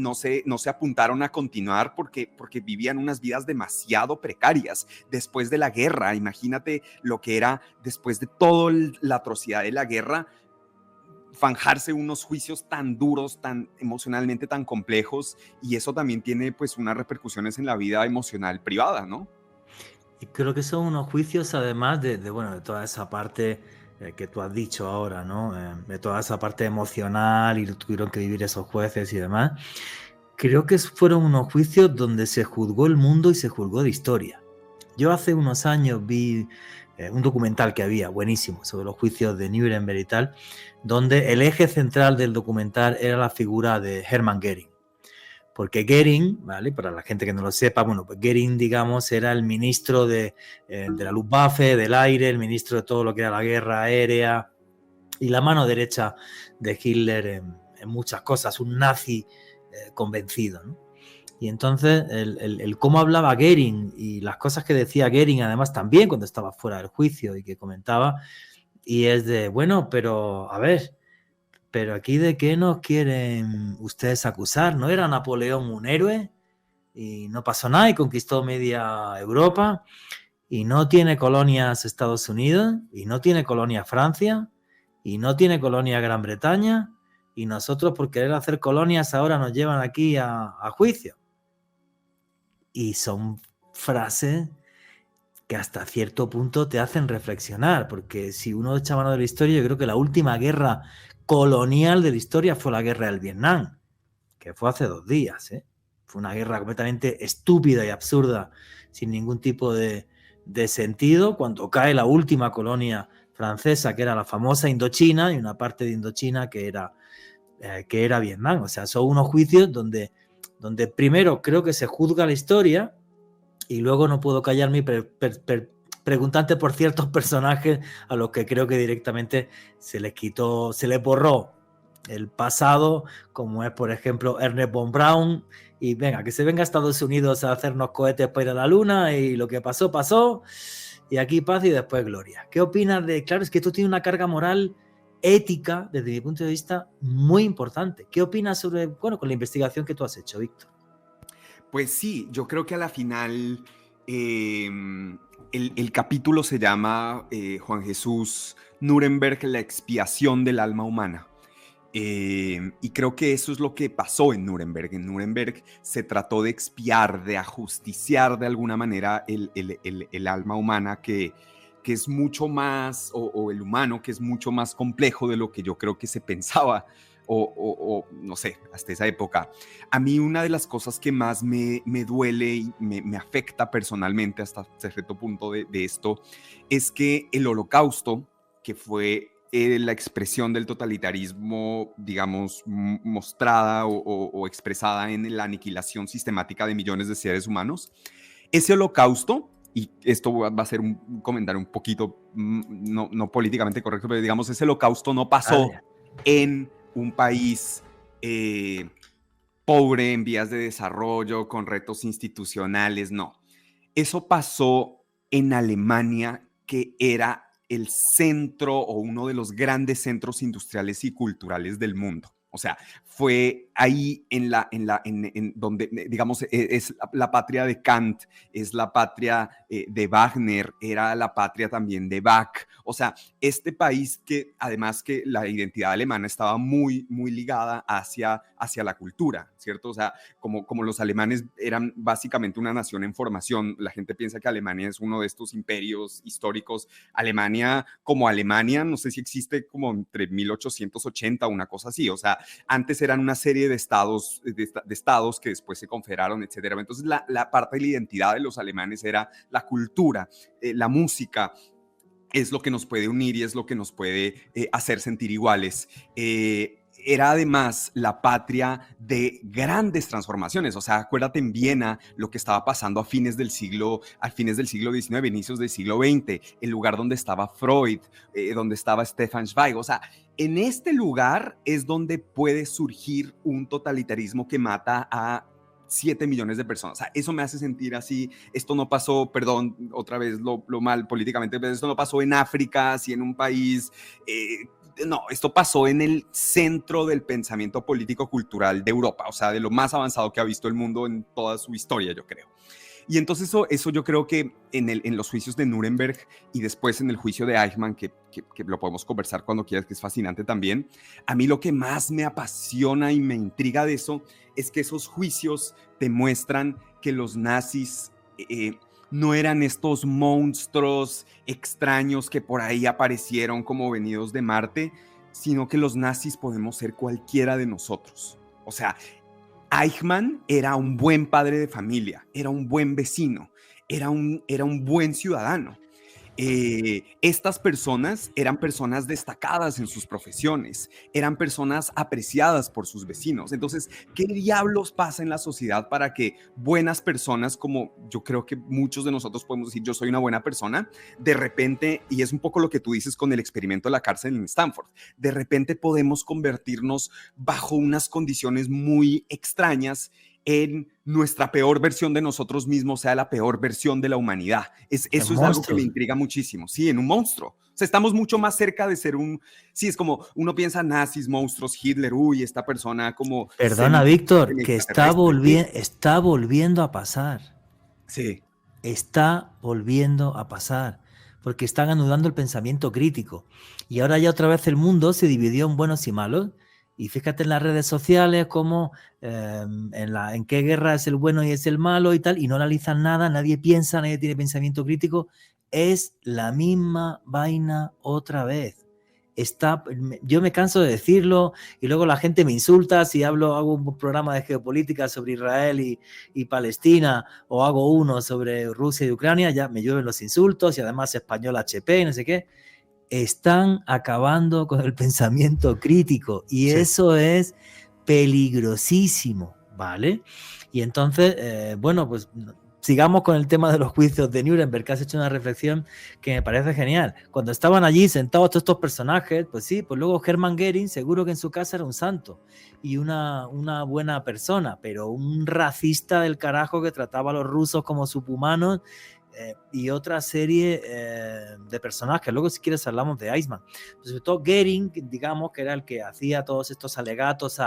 apuntaron a continuar porque vivían unas vidas demasiado precarias después de la guerra. Imagínate lo que era después de toda la atrocidad de la guerra, fanjarse unos juicios tan duros, tan emocionalmente tan complejos, y eso también tiene pues unas repercusiones en la vida emocional privada, ¿no? Y creo que son unos juicios, además de toda esa parte que tú has dicho ahora, ¿no? De toda esa parte emocional y tuvieron que vivir esos jueces y demás. Creo que fueron unos juicios donde se juzgó el mundo y se juzgó de historia. Yo hace unos años vi un documental que había buenísimo sobre los juicios de Nuremberg y tal, donde el eje central del documental era la figura de Hermann Göring. Porque Göring, ¿vale? Para la gente que no lo sepa, bueno, pues Göring, digamos, era el ministro de la Luftwaffe, del aire, el ministro de todo lo que era la guerra aérea y la mano derecha de Hitler en muchas cosas, un nazi convencido, ¿no? Y entonces el cómo hablaba Göring y las cosas que decía Göring, además también cuando estaba fuera del juicio y que comentaba, y es de, bueno, pero a ver, pero aquí de qué nos quieren ustedes acusar, ¿no era Napoleón un héroe? Y no pasó nada y conquistó media Europa y no tiene colonias Estados Unidos y no tiene colonia Francia y no tiene colonia Gran Bretaña y nosotros por querer hacer colonias ahora nos llevan aquí a juicio. Y son frases que hasta cierto punto te hacen reflexionar, porque si uno echa mano de la historia, yo creo que la última guerra colonial de la historia fue la guerra del Vietnam, que fue hace 2 días, ¿eh? Fue una guerra completamente estúpida y absurda, sin ningún tipo de sentido, cuando cae la última colonia francesa, que era la famosa Indochina, y una parte de Indochina que era Vietnam. O sea, son unos juicios donde primero creo que se juzga la historia y luego no puedo callarme preguntante por ciertos personajes a los que creo que directamente se les borró el pasado, como es por ejemplo Ernest von Braun, y venga, que se venga a Estados Unidos a hacernos cohetes para ir a la luna, y lo que pasó, pasó, y aquí paz y después gloria. ¿Qué opinas de...? Claro, es que esto tiene una carga moral, ética, desde mi punto de vista, muy importante. ¿Qué opinas sobre, con la investigación que tú has hecho, Víctor? Pues sí, yo creo que a la final el capítulo se llama, Juan Jesús, Nuremberg, la expiación del alma humana. Y creo que eso es lo que pasó en Nuremberg. En Nuremberg se trató de expiar, de ajusticiar de alguna manera el alma humana que es mucho más, o el humano, que es mucho más complejo de lo que yo creo que se pensaba, o no sé, hasta esa época. A mí una de las cosas que más me duele y me afecta personalmente hasta cierto punto de esto es que el Holocausto, que fue la expresión del totalitarismo, digamos, mostrada o expresada en la aniquilación sistemática de millones de seres humanos, ese holocausto, y esto va a ser un comentario un poquito no políticamente correcto, pero digamos, ese holocausto no pasó en un país pobre, en vías de desarrollo, con retos institucionales, no. Eso pasó en Alemania, que era el centro o uno de los grandes centros industriales y culturales del mundo. O sea, fue ahí en donde, digamos, es la patria de Kant, es la patria de Wagner, era la patria también de Bach. O sea, este país que además que la identidad alemana estaba muy, muy ligada hacia la cultura, ¿cierto? O sea, como los alemanes eran básicamente una nación en formación, la gente piensa que Alemania es uno de estos imperios históricos. Alemania, como Alemania, no sé si existe como entre 1880, una cosa así. O sea, antes eran una serie de estados que después se confederaron, etcétera. Entonces, la parte de la identidad de los alemanes era la cultura, la música. Es lo que nos puede unir y es lo que nos puede hacer sentir iguales. Era además la patria de grandes transformaciones. O sea, acuérdate en Viena lo que estaba pasando a fines del siglo XIX, inicios del siglo XX, el lugar donde estaba Freud, donde estaba Stefan Zweig. O sea, en este lugar es donde puede surgir un totalitarismo que mata a 7 millones de personas. O sea, eso me hace sentir así. Esto no pasó, perdón, otra vez lo mal políticamente, pero esto no pasó en África, así en un país. No, esto pasó en el centro del pensamiento político-cultural de Europa, o sea, de lo más avanzado que ha visto el mundo en toda su historia, yo creo. Y entonces eso yo creo que en los juicios de Nuremberg y después en el juicio de Eichmann, que lo podemos conversar cuando quieras, que es fascinante también, a mí lo que más me apasiona y me intriga de eso es que esos juicios demuestran que los nazis no eran estos monstruos extraños que por ahí aparecieron como venidos de Marte, sino que los nazis podemos ser cualquiera de nosotros. O sea, Eichmann era un buen padre de familia, era un buen vecino, era un buen ciudadano. Estas personas eran personas destacadas en sus profesiones, eran personas apreciadas por sus vecinos. Entonces, ¿qué diablos pasa en la sociedad para que buenas personas, como yo creo que muchos de nosotros podemos decir, yo soy una buena persona, de repente, y es un poco lo que tú dices con el experimento de la cárcel en Stanford, de repente podemos convertirnos bajo unas condiciones muy extrañas en nuestra peor versión de nosotros mismos, sea la peor versión de la humanidad. Eso es algo que me intriga muchísimo. Sí, en un monstruo. O sea, estamos mucho más cerca de ser un... Sí, es como uno piensa nazis, monstruos, Hitler, uy, esta persona como... Perdona, Víctor, que está volviendo a pasar. Sí. Está volviendo a pasar. Porque están anudando el pensamiento crítico. Y ahora ya otra vez el mundo se dividió en buenos y malos. Y fíjate en las redes sociales cómo en qué guerra es el bueno y es el malo y tal, y no analizan nada, nadie piensa, nadie tiene pensamiento crítico. Es la misma vaina otra vez. Yo me canso de decirlo y luego la gente me insulta si hago un programa de geopolítica sobre Israel y Palestina, o hago uno sobre Rusia y Ucrania, ya me llueven los insultos, y además español HP y no sé qué. Están acabando con el pensamiento crítico y eso es peligrosísimo, ¿vale? Y entonces, bueno, pues sigamos con el tema de los juicios de Nuremberg, que has hecho una reflexión que me parece genial. Cuando estaban allí sentados todos estos personajes, pues sí, pues luego Hermann Göring seguro que en su casa era un santo y una buena persona, pero un racista del carajo que trataba a los rusos como subhumanos, y otra serie de personajes. Luego, si quieres, hablamos de Eichmann. Pues sobre todo Göring, digamos, que era el que hacía todos estos alegatos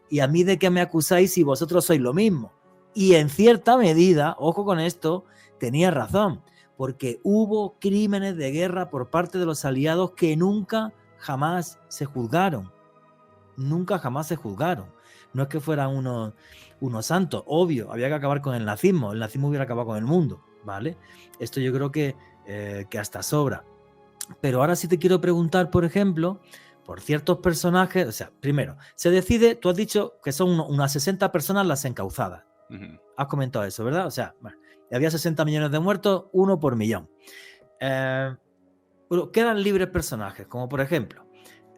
¿y a mí de qué me acusáis si vosotros sois lo mismo? Y en cierta medida, ojo con esto, tenía razón, porque hubo crímenes de guerra por parte de los aliados que nunca jamás se juzgaron. Nunca jamás se juzgaron. No es que fueran unos santos. Obvio, había que acabar con el nazismo. El nazismo hubiera acabado con el mundo, ¿vale? Esto yo creo que hasta sobra. Pero ahora sí te quiero preguntar, por ejemplo, por ciertos personajes. O sea, primero, se decide, tú has dicho que son unas 60 personas las encauzadas. Has comentado eso, ¿verdad? O sea, bueno, había 60 millones de muertos, 1 por millón. Bueno, quedan libres personajes, como por ejemplo,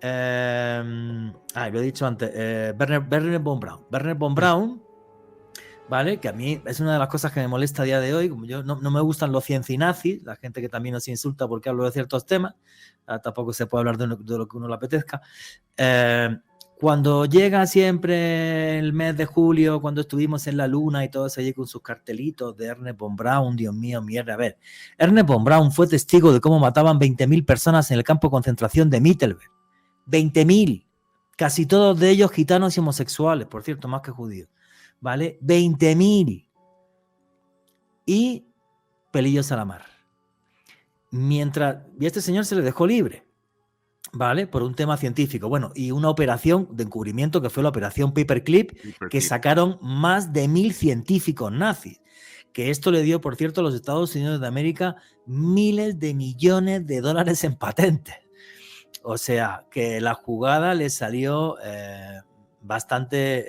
lo he dicho antes, Wernher von Braun. Wernher von Braun, ¿vale? Que a mí es una de las cosas que me molesta a día de hoy. Como yo no me gustan los ciencinazis, la gente que también nos insulta porque hablo de ciertos temas, tampoco se puede hablar de lo que uno le apetezca. Cuando llega siempre el mes de julio, cuando estuvimos en la luna y todos allí con sus cartelitos de Ernest von Braun, Dios mío, mierda. A ver, Ernest von Braun fue testigo de cómo mataban 20.000 personas en el campo de concentración de Mittelberg. 20.000, casi todos de ellos gitanos y homosexuales, por cierto, más que judíos, ¿vale? 20.000. Y pelillos a la mar. Y a este señor se le dejó libre, ¿vale? Por un tema científico. Bueno, y una operación de encubrimiento que fue la operación Paperclip, que sacaron más de 1.000 científicos nazis. Que esto le dio, por cierto, a los Estados Unidos de América miles de millones de dólares en patentes. O sea, que la jugada le salió bastante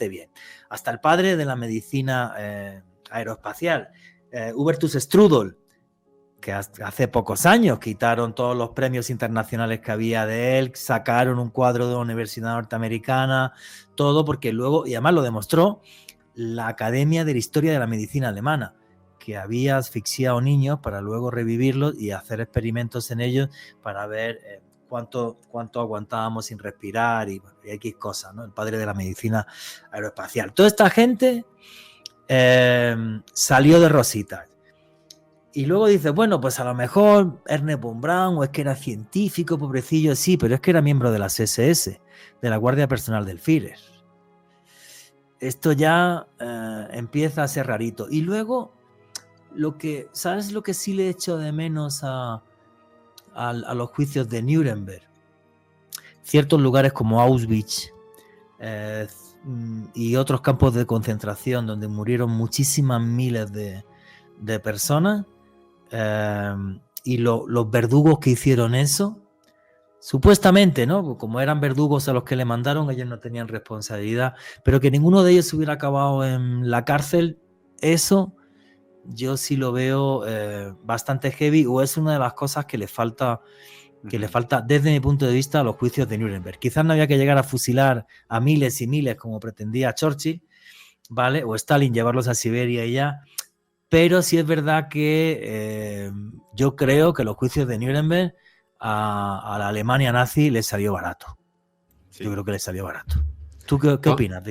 bien. Hasta el padre de la medicina aeroespacial, Hubertus Strudel, que hace pocos años quitaron todos los premios internacionales que había de él, sacaron un cuadro de una universidad norteamericana, todo porque luego, y además lo demostró la Academia de la Historia de la Medicina Alemana, que había asfixiado niños para luego revivirlos y hacer experimentos en ellos para ver cuánto aguantábamos sin respirar y X cosas, ¿no? El padre de la medicina aeroespacial. Toda esta gente salió de rositas. Y luego dice, bueno, pues a lo mejor Ernest von Braun, o es que era científico, pobrecillo, sí, pero es que era miembro de las SS, de la Guardia Personal del Führer. Esto ya empieza a ser rarito. Y luego, ¿sabes lo que sí le echo de menos a los juicios de Nuremberg? Ciertos lugares como Auschwitz y otros campos de concentración donde murieron muchísimas miles de personas, y los verdugos que hicieron eso, supuestamente, ¿no? Como eran verdugos a los que le mandaron, ellos no tenían responsabilidad, pero que ninguno de ellos hubiera acabado en la cárcel, eso yo sí lo veo bastante heavy, o es una de las cosas que le falta desde mi punto de vista a los juicios de Nuremberg. Quizás no había que llegar a fusilar a miles y miles como pretendía Churchill, ¿vale? O Stalin, llevarlos a Siberia y ya. Pero sí es verdad que yo creo que los juicios de Nuremberg a la Alemania nazi les salió barato. Sí. Yo creo que les salió barato. ¿Tú qué opinas?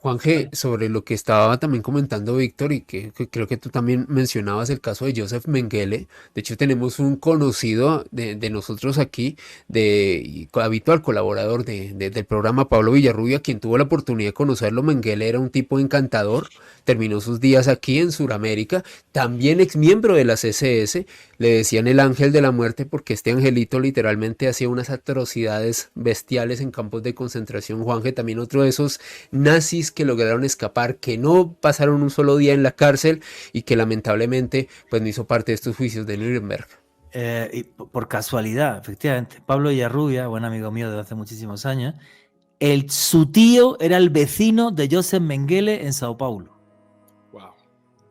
Juanje, sobre lo que estaba también comentando Víctor y que creo que tú también mencionabas el caso de Joseph Mengele. De hecho, tenemos un conocido de nosotros aquí, habitual colaborador del programa, Pablo Villarrubia, quien tuvo la oportunidad de conocerlo. Mengele era un tipo encantador, terminó sus días aquí en Sudamérica, también ex miembro de las SS, le decían el ángel de la muerte porque este angelito literalmente hacía unas atrocidades bestiales en campos de concentración. Juanje, también otro de esos nazis que lograron escapar, que no pasaron un solo día en la cárcel y que lamentablemente pues no hizo parte de estos juicios de Nuremberg. Y por casualidad, efectivamente, Pablo Villarrubia, buen amigo mío de hace muchísimos años, su tío era el vecino de Joseph Mengele en Sao Paulo. Wow.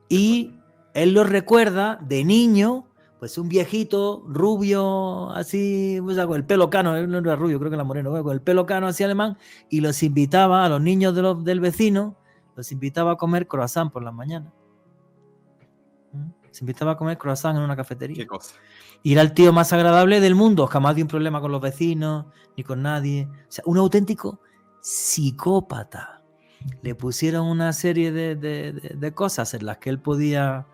Y él lo recuerda de niño, pues un viejito rubio, así, pues, con el pelo cano, él no era rubio, creo que era moreno, con el pelo cano así alemán, y los invitaba a los niños del vecino, los invitaba a comer croissant por las mañanas. Se invitaba a comer croissant en una cafetería. Qué cosa. Y era el tío más agradable del mundo, jamás dio un problema con los vecinos, ni con nadie. O sea, un auténtico psicópata. Le pusieron una serie de cosas en las que él podía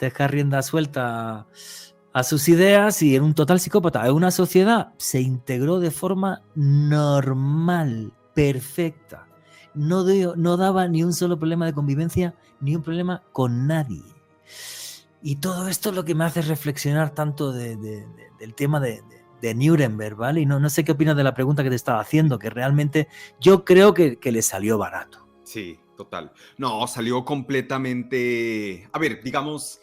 dejar rienda suelta a sus ideas y era un total psicópata. En una sociedad se integró de forma normal, perfecta. No daba ni un solo problema de convivencia, ni un problema con nadie. Y todo esto es lo que me hace reflexionar tanto del tema de Nuremberg, ¿vale? Y no sé qué opinas de la pregunta que te estaba haciendo, que realmente yo creo que le salió barato. Sí, total. No, salió completamente... A ver, digamos...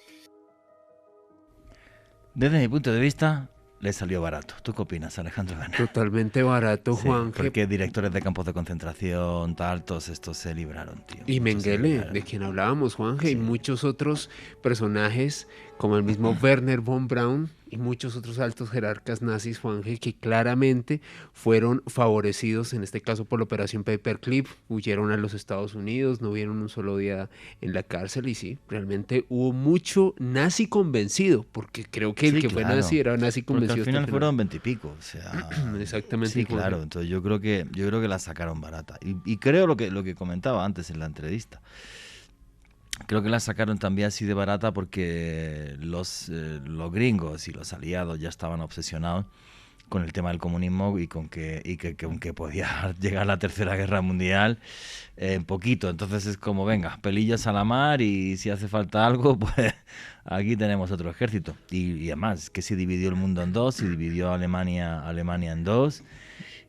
Desde mi punto de vista, le salió barato. ¿Tú qué opinas, Alejandro? Totalmente barato, Sí, Juanje. porque directores de campos de concentración, todos estos se libraron, tío. Y Mengele, de quien hablábamos, Juanje, y muchos otros personajes, como el mismo Werner von Braun y muchos otros altos jerarcas nazis, Juanje, que claramente fueron favorecidos, en este caso por la operación Paperclip, huyeron a los Estados Unidos, no vieron un solo día en la cárcel, y sí, realmente hubo mucho nazi convencido, porque creo que el que fue nazi era nazi convencido. Porque al final fueron 20 y pico, o sea... Exactamente. Sí, claro, entonces yo creo que la sacaron barata. Y creo lo que comentaba antes en la entrevista. Creo que la sacaron también así de barata porque los gringos y los aliados ya estaban obsesionados con el tema del comunismo y con que podía llegar la Tercera Guerra Mundial en poquito. Entonces es como, venga, pelillos a la mar y si hace falta algo, pues aquí tenemos otro ejército. Y además, que se dividió el mundo en dos, se dividió Alemania en dos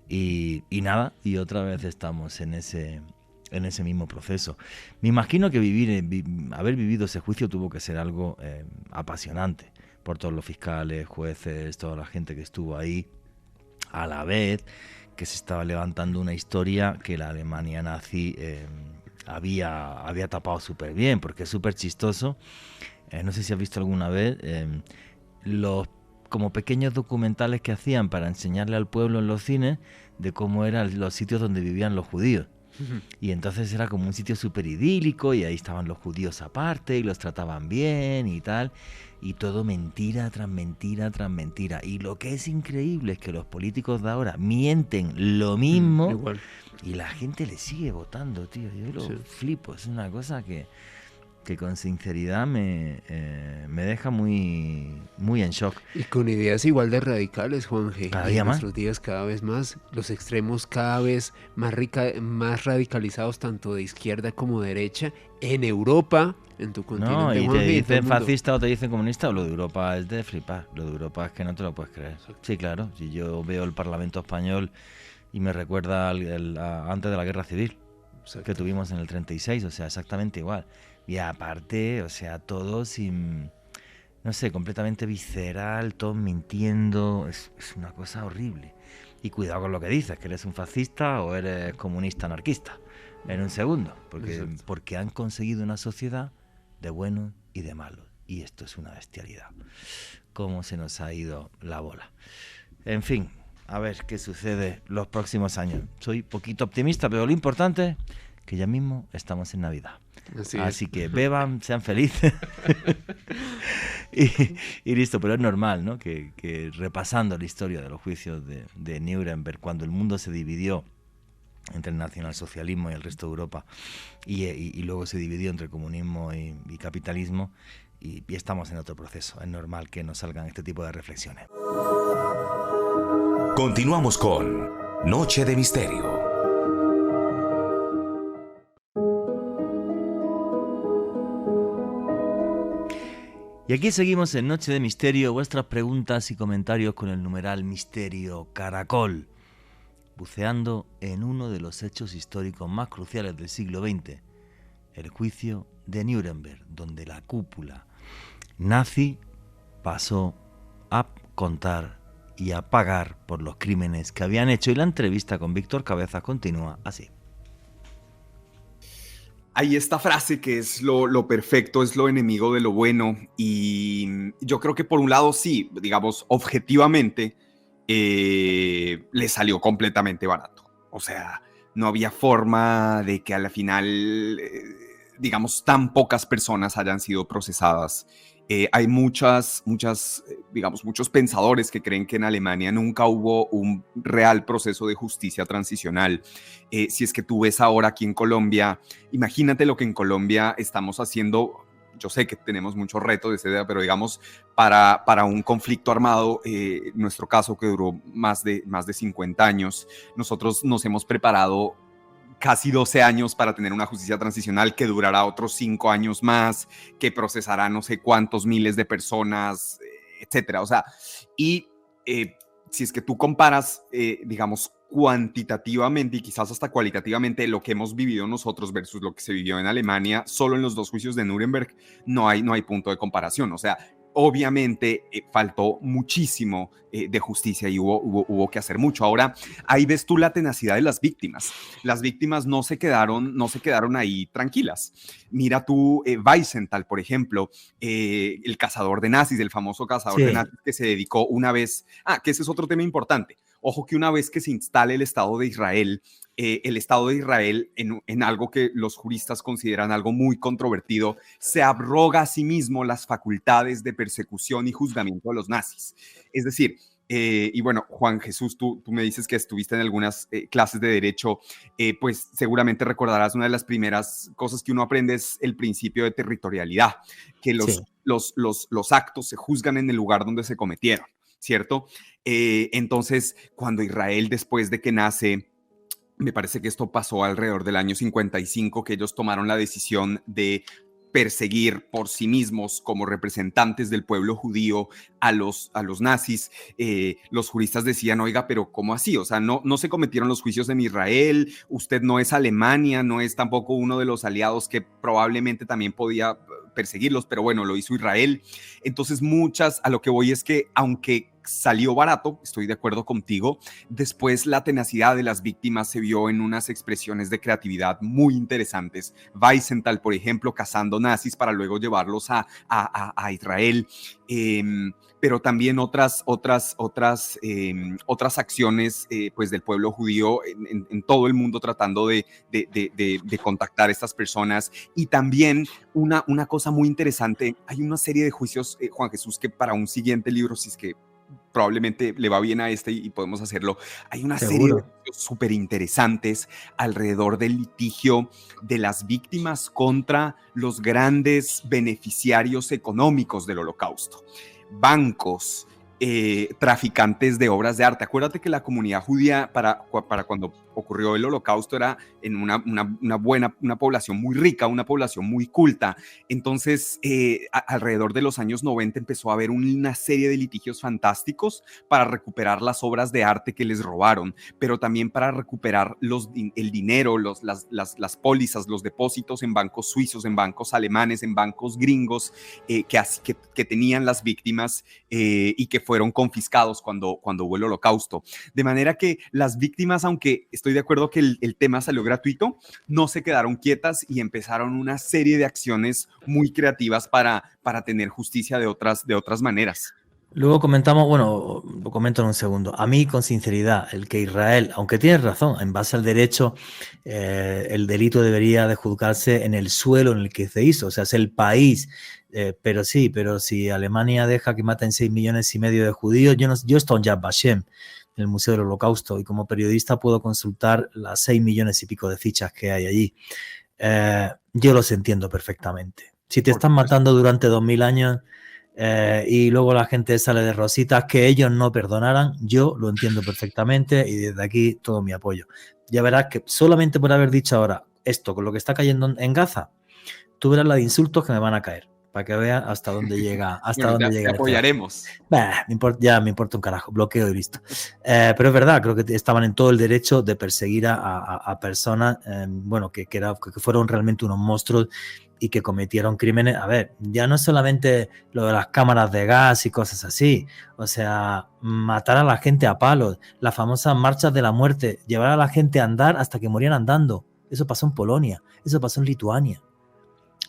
y nada, y otra vez estamos en ese mismo proceso. Me imagino que haber vivido ese juicio tuvo que ser algo apasionante por todos los fiscales, jueces, toda la gente que estuvo ahí, a la vez que se estaba levantando una historia que la Alemania nazi había tapado súper bien, porque es súper chistoso. No sé si has visto alguna vez los como pequeños documentales que hacían para enseñarle al pueblo en los cines de cómo eran los sitios donde vivían los judíos. Y entonces era como un sitio súper idílico y ahí estaban los judíos aparte y los trataban bien y tal, y todo mentira tras mentira tras mentira. Y lo que es increíble es que los políticos de ahora mienten lo mismo y la gente le sigue votando, tío. Yo lo flipo, es una cosa que con sinceridad me deja muy, muy en shock. Y con ideas igual de radicales, Juanje. Cada día más. En nuestros días cada vez más, los extremos cada vez más radicalizados, tanto de izquierda como de derecha, en Europa, en tu continente. No, y Juanje, te y todo el dicen mundo. fascista o te dicen comunista, o lo de Europa es de flipar. Lo de Europa es que no te lo puedes creer. Exacto. Sí, claro. Si yo veo el Parlamento español y me recuerda antes de la Guerra Civil que tuvimos en el 36, o sea, exactamente igual. Y aparte, o sea, todo sin, no sé, completamente visceral, todos mintiendo, es una cosa horrible. Y cuidado con lo que dices, que eres un fascista o eres comunista anarquista, en un segundo, porque han conseguido una sociedad de buenos y de malos. Y esto es una bestialidad. Cómo se nos ha ido la bola. En fin, a ver qué sucede los próximos años. Soy poquito optimista, pero lo importante es que ya mismo estamos en Navidad. Así que beban, sean felices y listo, pero es normal, ¿no? Que repasando la historia de los juicios de Nuremberg, cuando el mundo se dividió entre el nacionalsocialismo y el resto de Europa, y luego se dividió entre comunismo y capitalismo, y estamos en otro proceso. Es normal que nos salgan este tipo de reflexiones. Continuamos con Noche de Misterio. Y aquí seguimos en Noche de Misterio, vuestras preguntas y comentarios con el numeral Misterio Caracol, buceando en uno de los hechos históricos más cruciales del siglo XX, el juicio de Nuremberg, donde la cúpula nazi pasó a contar y a pagar por los crímenes que habían hecho. Y la entrevista con Víctor Cabezas continúa así. Hay esta frase que es lo perfecto es lo enemigo de lo bueno, y yo creo que por un lado sí, digamos, objetivamente le salió completamente barato. O sea, no había forma de que a la final, digamos, tan pocas personas hayan sido procesadas. Hay muchos pensadores que creen que en Alemania nunca hubo un real proceso de justicia transicional. Si es que tú ves ahora aquí en Colombia, imagínate lo que en Colombia estamos haciendo. Yo sé que tenemos muchos retos, pero digamos, para un conflicto armado, nuestro caso que duró más de 50 años, nosotros nos hemos preparado casi 12 años para tener una justicia transicional que durará otros 5 años más, que procesará no sé cuántos miles de personas, etcétera. O sea, y si es que tú comparas, digamos, cuantitativamente y quizás hasta cualitativamente lo que hemos vivido nosotros versus lo que se vivió en Alemania, solo en los 2 juicios de Nuremberg no hay punto de comparación. O sea, obviamente faltó muchísimo de justicia y hubo que hacer mucho. Ahora, ahí ves tú la tenacidad de las víctimas. Las víctimas no se quedaron ahí tranquilas. Mira tú, Weisenthal, por ejemplo, el cazador de nazis, el famoso cazador de nazis que se dedicó una vez, que ese es otro tema importante. Ojo que una vez que se instale el Estado de Israel, en algo que los juristas consideran algo muy controvertido, se abroga a sí mismo las facultades de persecución y juzgamiento de los nazis. Es decir, y bueno, Juan Jesús, tú me dices que estuviste en algunas clases de derecho, pues seguramente recordarás una de las primeras cosas que uno aprende es el principio de territorialidad, que los actos se juzgan en el lugar donde se cometieron, ¿cierto? Entonces, cuando Israel, después de que nace, me parece que esto pasó alrededor del año 55, que ellos tomaron la decisión de perseguir por sí mismos como representantes del pueblo judío a los nazis. Los juristas decían, oiga, pero ¿cómo así? O sea, no se cometieron los juicios en Israel, usted no es Alemania, no es tampoco uno de los aliados que probablemente también podía perseguirlos, pero bueno, lo hizo Israel. Entonces a lo que voy es que aunque salió barato, estoy de acuerdo contigo, después la tenacidad de las víctimas se vio en unas expresiones de creatividad muy interesantes. Weisenthal, por ejemplo, cazando nazis para luego llevarlos a Israel, pero también otras acciones pues del pueblo judío en todo el mundo tratando de contactar a estas personas. Y también una cosa muy interesante, hay una serie de juicios, Juan Jesús, que para un siguiente libro, si es que probablemente le va bien a este y podemos hacerlo, hay una serie de juicios súper interesantes alrededor del litigio de las víctimas contra los grandes beneficiarios económicos del Holocausto, bancos, traficantes de obras de arte. Acuérdate que la comunidad judía para cuando ocurrió el Holocausto era en una población muy rica, una población muy culta. Entonces, alrededor de los años 90 empezó a haber una serie de litigios fantásticos para recuperar las obras de arte que les robaron, pero también para recuperar el dinero, las pólizas, los depósitos en bancos suizos, en bancos alemanes, en bancos gringos que tenían las víctimas y que fueron confiscados cuando hubo el Holocausto. De manera que las víctimas, aunque estoy de acuerdo que el tema salió gratuito, no se quedaron quietas y empezaron una serie de acciones muy creativas para tener justicia de otras maneras. Luego comentamos, bueno, lo comento en un segundo. A mí, con sinceridad, el que Israel, aunque tienes razón, en base al derecho, el delito debería de juzgarse en el suelo en el que se hizo, o sea, es el país. Pero si Alemania deja que maten 6,5 millones de judíos, yo estoy en Yad Vashem. en el Museo del Holocausto y como periodista puedo consultar las 6 millones y pico de fichas que hay allí. Yo los entiendo perfectamente. Si te están matando durante 2000 años y luego la gente sale de rositas que ellos no perdonaran, yo lo entiendo perfectamente y desde aquí todo mi apoyo. Ya verás que solamente por haber dicho ahora esto con lo que está cayendo en Gaza, tú verás la de insultos que me van a caer, para que veas hasta dónde llega. Te apoyaremos. Me importa un carajo, bloqueo y listo. Pero es verdad, creo que estaban en todo el derecho de perseguir a personas, que fueron realmente unos monstruos y que cometieron crímenes. A ver, ya no es solamente lo de las cámaras de gas y cosas así, o sea, matar a la gente a palos, las famosas marchas de la muerte, llevar a la gente a andar hasta que morían andando. Eso pasó en Polonia, eso pasó en Lituania.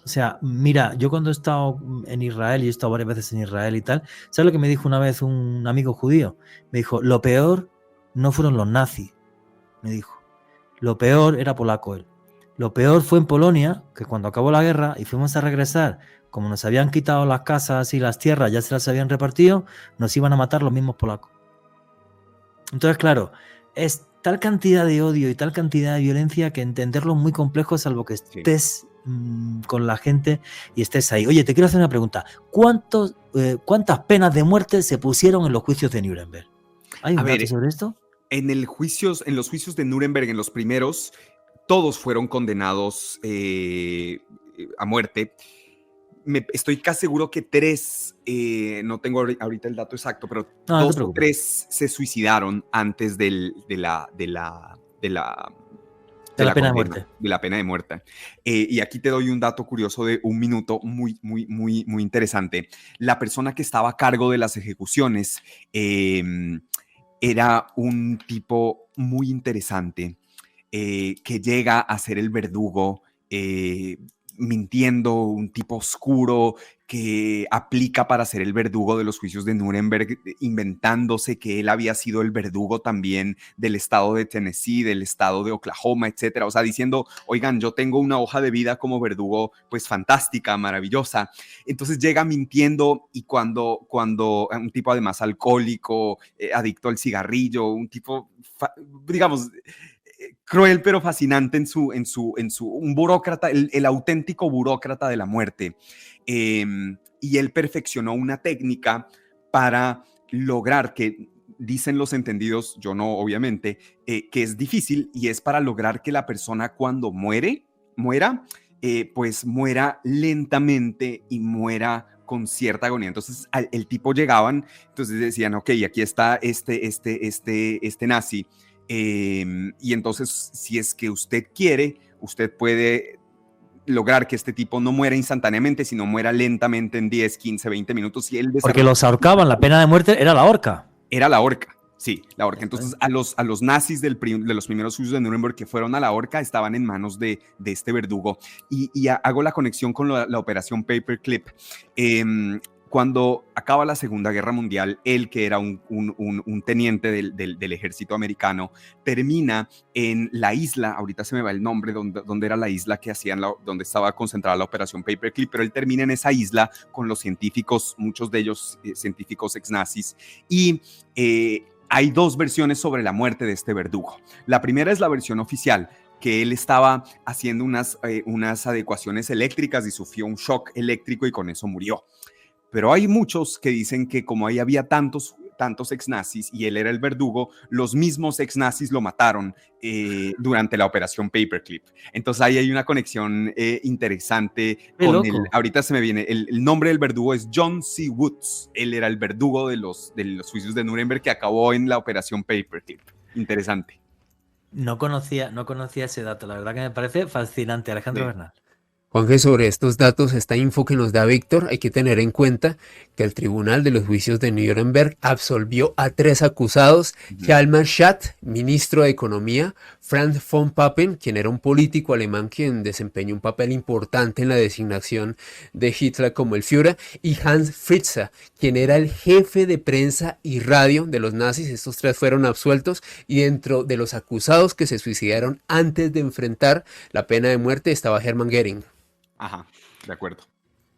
O sea, mira, yo cuando he estado en Israel, y he estado varias veces en Israel y tal, ¿sabes lo que me dijo una vez un amigo judío? Me dijo, lo peor no fueron los nazis, me dijo. Lo peor era polaco él. Lo peor fue en Polonia, que cuando acabó la guerra y fuimos a regresar, como nos habían quitado las casas y las tierras, ya se las habían repartido, nos iban a matar los mismos polacos. Entonces, claro, es tal cantidad de odio y tal cantidad de violencia que entenderlo es muy complejo, salvo que estés con la gente y estés ahí. Oye, te quiero hacer una pregunta. ¿Cuántas penas de muerte se pusieron en los juicios de Nuremberg? ¿Hay un dato sobre esto? En los juicios de Nuremberg, en los primeros, todos fueron condenados a muerte. Estoy casi seguro que 3, no tengo ahorita el dato exacto, pero 2 o 3 se suicidaron antes de la pena de muerte. De la pena de muerte. Y aquí te doy un dato curioso de 1 minuto muy, muy, muy, muy interesante. La persona que estaba a cargo de las ejecuciones era un tipo muy interesante que llega a ser el verdugo mintiendo, un tipo oscuro que aplica para ser el verdugo de los juicios de Nuremberg, inventándose que él había sido el verdugo también del estado de Tennessee, del estado de Oklahoma, etcétera. O sea, diciendo, oigan, yo tengo una hoja de vida como verdugo, pues fantástica, maravillosa. Entonces llega mintiendo y cuando un tipo además alcohólico, adicto al cigarrillo, un tipo, digamos, cruel pero fascinante un burócrata, el auténtico burócrata de la muerte. Y él perfeccionó una técnica para lograr que, dicen los entendidos, yo no obviamente, que es difícil, y es para lograr que la persona cuando muera, pues muera lentamente y muera con cierta agonía. Entonces el tipo llegaban, entonces decían, ok, aquí está este nazi, y entonces si es que usted quiere, usted puede lograr que este tipo no muera instantáneamente, sino muera lentamente en 10, 15, 20 minutos. Y él porque los ahorcaban, la pena de muerte era la horca. Era la horca, sí, la horca. Entonces a los nazis de los primeros juicios de Nuremberg que fueron a la horca estaban en manos de este verdugo. Y hago la conexión con la operación Paperclip. Cuando acaba la Segunda Guerra Mundial, él, que era un teniente del ejército americano, termina en la isla, ahorita se me va el nombre, donde era la isla que hacían, donde estaba concentrada la operación Paperclip, pero él termina en esa isla con los científicos, muchos de ellos científicos ex-nazis, y hay 2 versiones sobre la muerte de este verdugo. La primera es la versión oficial, que él estaba haciendo unas adecuaciones eléctricas y sufrió un shock eléctrico y con eso murió. Pero hay muchos que dicen que como ahí había tantos ex-nazis y él era el verdugo, los mismos ex-nazis lo mataron durante la operación Paperclip. Entonces ahí hay una conexión interesante con ahorita se me viene, el nombre del verdugo es John C. Woods. Él era el verdugo de los juicios de Nuremberg que acabó en la operación Paperclip. Interesante. No conocía ese dato, la verdad que me parece fascinante, Alejandro Bernal. Juanje, sobre estos datos, esta info que nos da Víctor, hay que tener en cuenta que el Tribunal de los Juicios de Nuremberg absolvió a 3 acusados: Hjalmar Schacht, ministro de Economía; Franz von Papen, quien era un político alemán quien desempeñó un papel importante en la designación de Hitler como el Führer; y Hans Fritzsche, quien era el jefe de prensa y radio de los nazis. Estos 3 fueron absueltos, y dentro de los acusados que se suicidaron antes de enfrentar la pena de muerte estaba Hermann Göring. Ajá, de acuerdo.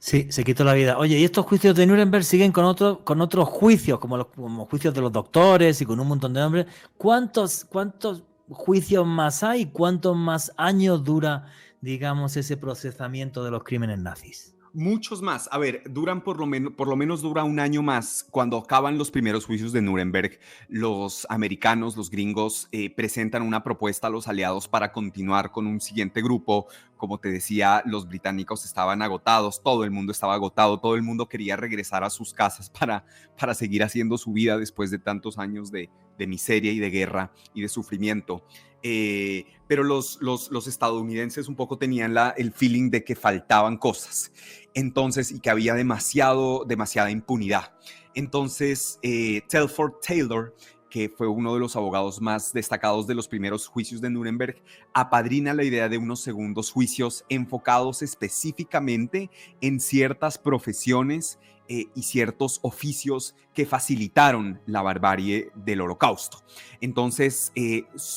Sí, se quitó la vida. Oye, y estos juicios de Nuremberg siguen con otros juicios, como juicios de los doctores y con un montón de nombres. ¿Cuántos juicios más hay? ¿Cuántos más años dura, digamos, ese procesamiento de los crímenes nazis? Muchos más. A ver, duran por lo menos dura un año más. Cuando acaban los primeros juicios de Nuremberg, los americanos, los gringos, presentan una propuesta a los aliados para continuar con un siguiente grupo. Como te decía, los británicos estaban agotados, todo el mundo estaba agotado, todo el mundo quería regresar a sus casas para seguir haciendo su vida después de tantos años de miseria y de guerra y de sufrimiento. Pero los estadounidenses un poco tenían el feeling de que faltaban cosas. Entonces, y que había demasiada impunidad. Entonces, Telford Taylor, que fue uno de los abogados más destacados de los primeros juicios de Nuremberg, apadrina la idea de unos segundos juicios enfocados específicamente en ciertas profesiones y ciertos oficios que facilitaron la barbarie del Holocausto. Entonces,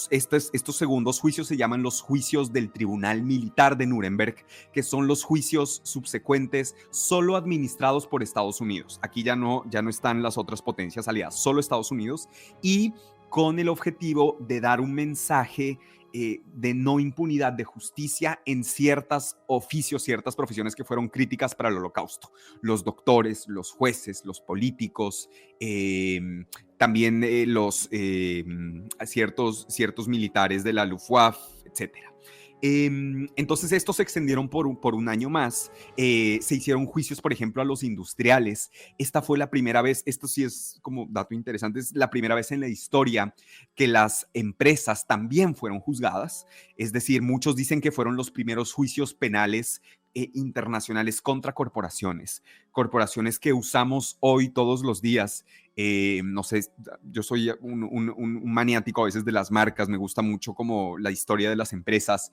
estos segundos juicios se llaman los juicios del Tribunal Militar de Nuremberg, que son los juicios subsecuentes solo administrados por Estados Unidos. Aquí ya no están las otras potencias aliadas, solo Estados Unidos, y con el objetivo de dar un mensaje de no impunidad, de justicia en ciertos oficios, ciertas profesiones que fueron críticas para el Holocausto. Los doctores, los jueces, los políticos, también ciertos militares de la Luftwaffe, etcétera. Entonces estos se extendieron por un año más. Se hicieron juicios, por ejemplo, a los industriales. Esta fue la primera vez, esto sí es como dato interesante, es la primera vez en la historia que las empresas también fueron juzgadas. Es decir, muchos dicen que fueron los primeros juicios penales internacionales contra corporaciones que usamos hoy todos los días. No sé, yo soy un maniático a veces de las marcas, me gusta mucho como la historia de las empresas.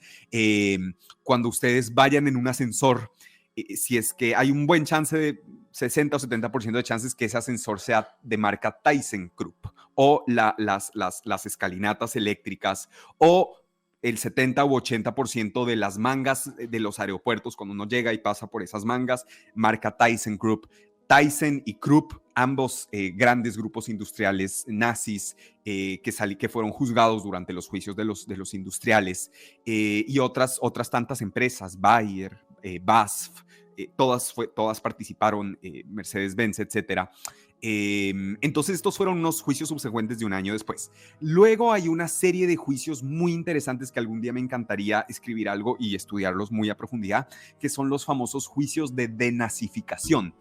Cuando ustedes vayan en un ascensor, si es que hay un buen chance de 60 o 70% de chances que ese ascensor sea de marca ThyssenKrupp, o las escalinatas eléctricas, o el 70 u 80% de las mangas de los aeropuertos, cuando uno llega y pasa por esas mangas, marca ThyssenKrupp. Thyssen y Krupp, ambos grandes grupos industriales nazis que fueron juzgados durante los juicios de los industriales, y otras tantas empresas, Bayer, BASF, todas participaron, Mercedes-Benz, etcétera. Entonces estos fueron unos juicios subsecuentes de un año después. Luego hay una serie de juicios muy interesantes que algún día me encantaría escribir algo y estudiarlos muy a profundidad, que son los famosos juicios de denazificación.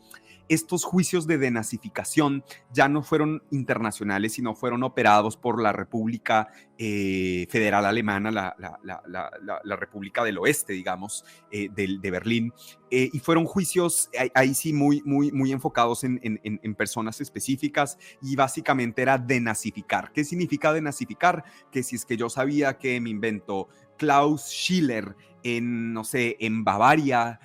Estos juicios de denazificación ya no fueron internacionales, sino fueron operados por la República Federal Alemana, la República del Oeste, digamos, de Berlín, y fueron juicios ahí sí muy enfocados en personas específicas, y básicamente era denazificar. ¿Qué significa denazificar? Que si es que yo sabía que me invento Klaus Schiller no sé, en Bavaria,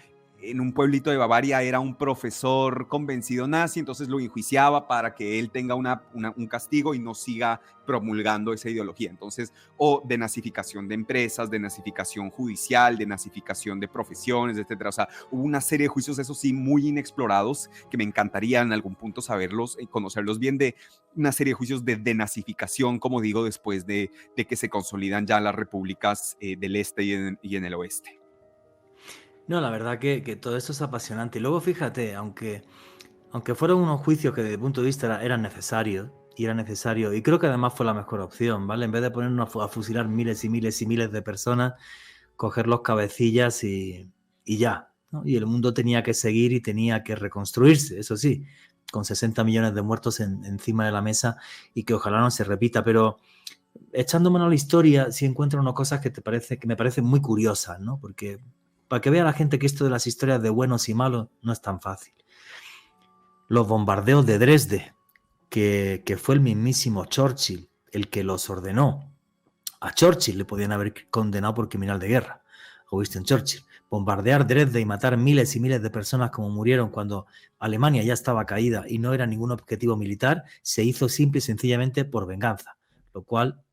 en un pueblito de Bavaria, era un profesor convencido nazi, entonces lo enjuiciaba para que él tenga un castigo y no siga promulgando esa ideología. Entonces, o denazificación de empresas, denazificación judicial, denazificación de profesiones, etcétera. O sea, hubo una serie de juicios, eso sí, muy inexplorados, que me encantaría en algún punto saberlos y conocerlos bien, de una serie de juicios de denazificación, como digo, después de que se consolidan ya las repúblicas del este y en el oeste. No, la verdad que todo esto es apasionante. Y luego fíjate, aunque fueron unos juicios que desde el punto de vista eran necesarios, y creo que además fue la mejor opción, ¿vale? En vez de ponernos a fusilar miles y miles y miles de personas, coger los cabecillas y ya, ¿no? Y el mundo tenía que seguir y tenía que reconstruirse, eso sí, con 60 millones de muertos encima de la mesa, y que ojalá no se repita. Pero echando mano a la historia, sí encuentro unas cosas que me parecen muy curiosas, ¿no? Porque para que vea la gente que esto de las historias de buenos y malos no es tan fácil. Los bombardeos de Dresde, que fue el mismísimo Churchill el que los ordenó. A Churchill le podían haber condenado por criminal de guerra, a Winston Churchill. Bombardear Dresde y matar miles y miles de personas como murieron cuando Alemania ya estaba caída y no era ningún objetivo militar, se hizo simple y sencillamente por venganza, lo cual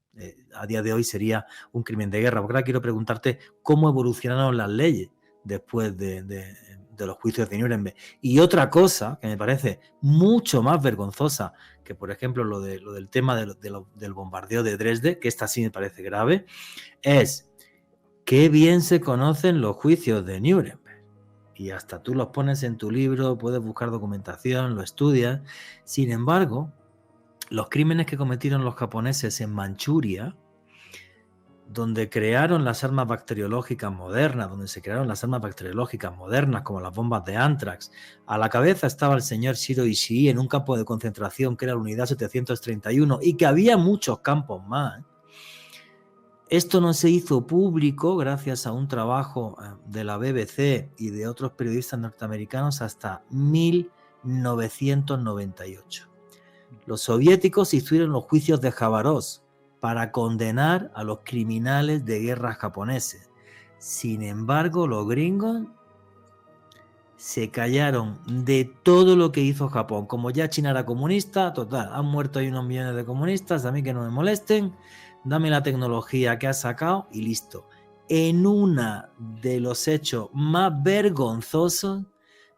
a día de hoy sería un crimen de guerra. Porque ahora quiero preguntarte cómo evolucionaron las leyes después de los juicios de Nuremberg. Y otra cosa que me parece mucho más vergonzosa que, por ejemplo, lo del tema del bombardeo de Dresde, que esta sí me parece grave, es qué bien se conocen los juicios de Nuremberg. Y hasta tú los pones en tu libro, puedes buscar documentación, lo estudias. Sin embargo, los crímenes que cometieron los japoneses en Manchuria, donde crearon las armas bacteriológicas modernas, como las bombas de Anthrax. A la cabeza estaba el señor Shiro Ishii en un campo de concentración que era la unidad 731 y que había muchos campos más. Esto no se hizo público gracias a un trabajo de la BBC y de otros periodistas norteamericanos hasta 1998. Los soviéticos hicieron los juicios de Jabárovsk para condenar a los criminales de guerra japoneses. Sin embargo, los gringos se callaron de todo lo que hizo Japón. Como ya China era comunista, total, han muerto ahí unos millones de comunistas, a mí que no me molesten, dame la tecnología que has sacado y listo. En uno de los hechos más vergonzosos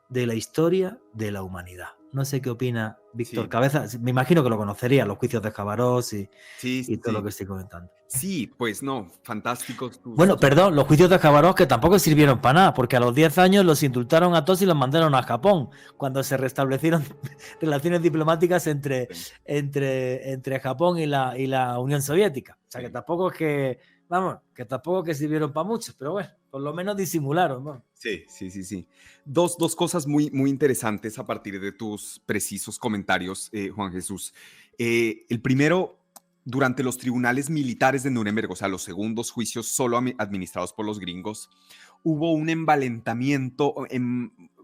de la historia de la humanidad. No sé qué opina Víctor Cabeza. Me imagino que lo conocería, los juicios de Jabárovsk y todo lo que estoy comentando. Sí, pues no, fantásticos. Bueno, perdón, los juicios de Jabárovsk que tampoco sirvieron para nada, porque a los 10 años los indultaron a todos y los mandaron a Japón, cuando se restablecieron relaciones diplomáticas entre Japón y la Unión Soviética. O sea, que tampoco es que, que tampoco es que sirvieron para muchos, pero bueno, por lo menos disimularon, ¿no? Sí. Dos cosas muy, muy interesantes a partir de tus precisos comentarios, Juan Jesús. El primero, durante los tribunales militares de Nuremberg, o sea, los segundos juicios solo administrados por los gringos, hubo un envalentamiento,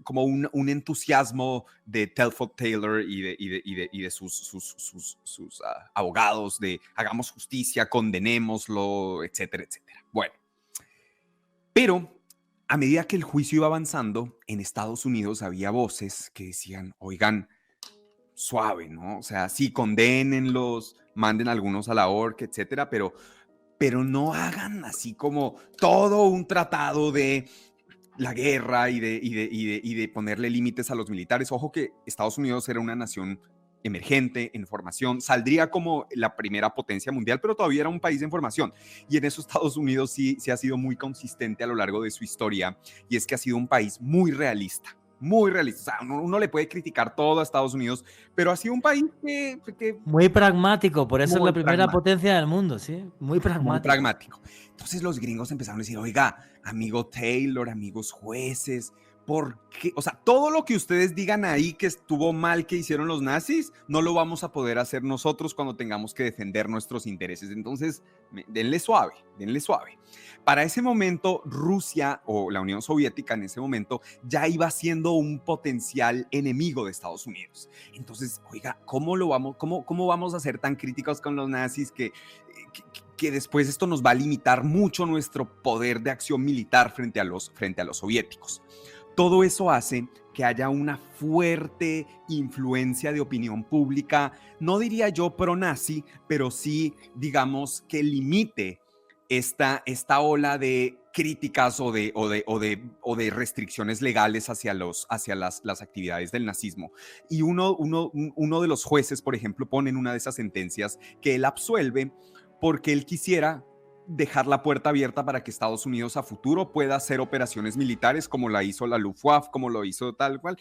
como un entusiasmo de Telford Taylor y de sus abogados de hagamos justicia, condenémoslo, etcétera, etcétera. Bueno, pero a medida que el juicio iba avanzando, en Estados Unidos había voces que decían, oigan, suave, ¿no? O sea, sí, condénenlos, manden algunos a la horca, etcétera, pero no hagan así como todo un tratado de la guerra y de ponerle límites a los militares. Ojo que Estados Unidos era una nación emergente, en formación, saldría como la primera potencia mundial, pero todavía era un país en formación. Y en eso Estados Unidos sí ha sido muy consistente a lo largo de su historia, y es que ha sido un país muy realista. Muy realista. O sea, uno le puede criticar todo a Estados Unidos, pero ha sido un país que muy pragmático, por eso es la primera potencia del mundo, ¿sí? Muy pragmático. Entonces los gringos empezaron a decir, oiga, amigo Taylor, amigos jueces, ¿por qué? O sea, todo lo que ustedes digan ahí que estuvo mal que hicieron los nazis, no lo vamos a poder hacer nosotros cuando tengamos que defender nuestros intereses. Entonces, denle suave. Para ese momento, Rusia o la Unión Soviética en ese momento ya iba siendo un potencial enemigo de Estados Unidos. Entonces, oiga, ¿cómo vamos a ser tan críticos con los nazis que después esto nos va a limitar mucho nuestro poder de acción militar frente a los soviéticos? Todo eso hace que haya una fuerte influencia de opinión pública, no diría yo pro-nazi, pero sí, digamos, que limite esta ola de críticas o de restricciones legales hacia las actividades del nazismo. Y uno de los jueces, por ejemplo, pone en una de esas sentencias que él absuelve porque él quisiera dejar la puerta abierta para que Estados Unidos a futuro pueda hacer operaciones militares como la hizo la Luftwaffe, como lo hizo tal cual.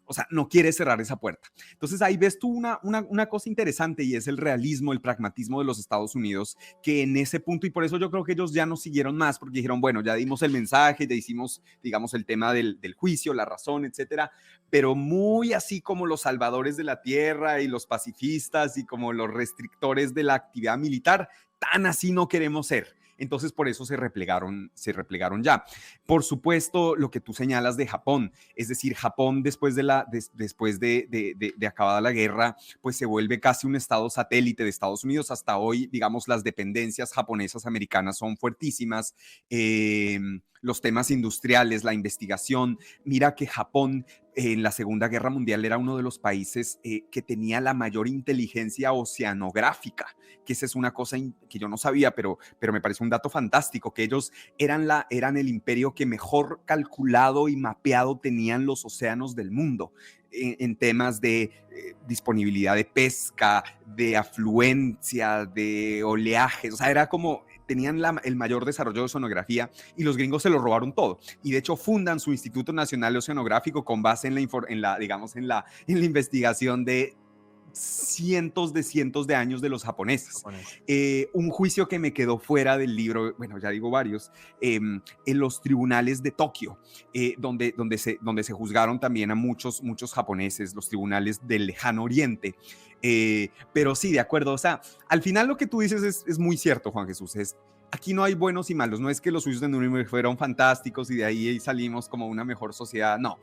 O sea, no quiere cerrar esa puerta. Entonces ahí ves tú una cosa interesante, y es el realismo, el pragmatismo de los Estados Unidos, que en ese punto, y por eso yo creo que ellos ya no siguieron más, porque dijeron, bueno, ya dimos el mensaje, ya hicimos, digamos, el tema del juicio, la razón, etcétera, pero muy así como los salvadores de la tierra y los pacifistas y como los restrictores de la actividad militar, tan así no queremos ser. Entonces, por eso se replegaron ya. Por supuesto, lo que tú señalas de Japón, es decir, Japón después de acabada la guerra, pues se vuelve casi un estado satélite de Estados Unidos. Hasta hoy, digamos, las dependencias japonesas americanas son fuertísimas. Los temas industriales, la investigación. Mira que Japón en la Segunda Guerra Mundial era uno de los países que tenía la mayor inteligencia oceanográfica, que esa es una cosa que yo no sabía, pero me parece un dato fantástico, que ellos eran el imperio que mejor calculado y mapeado tenían los océanos del mundo en temas de disponibilidad de pesca, de afluencia, de oleajes. O sea, era como tenían el mayor desarrollo de oceanografía y los gringos se lo robaron todo. Y de hecho fundan su Instituto Nacional Oceanográfico con base en la investigación de cientos de años de los japoneses. Un juicio que me quedó fuera del libro, bueno, ya digo varios, en los tribunales de Tokio, donde se juzgaron también a muchos japoneses, los tribunales del lejano oriente. Pero sí, de acuerdo, o sea, al final lo que tú dices es muy cierto, Juan Jesús, aquí no hay buenos y malos, no es que los juicios de Nuremberg fueron fantásticos y de ahí salimos como una mejor sociedad, no.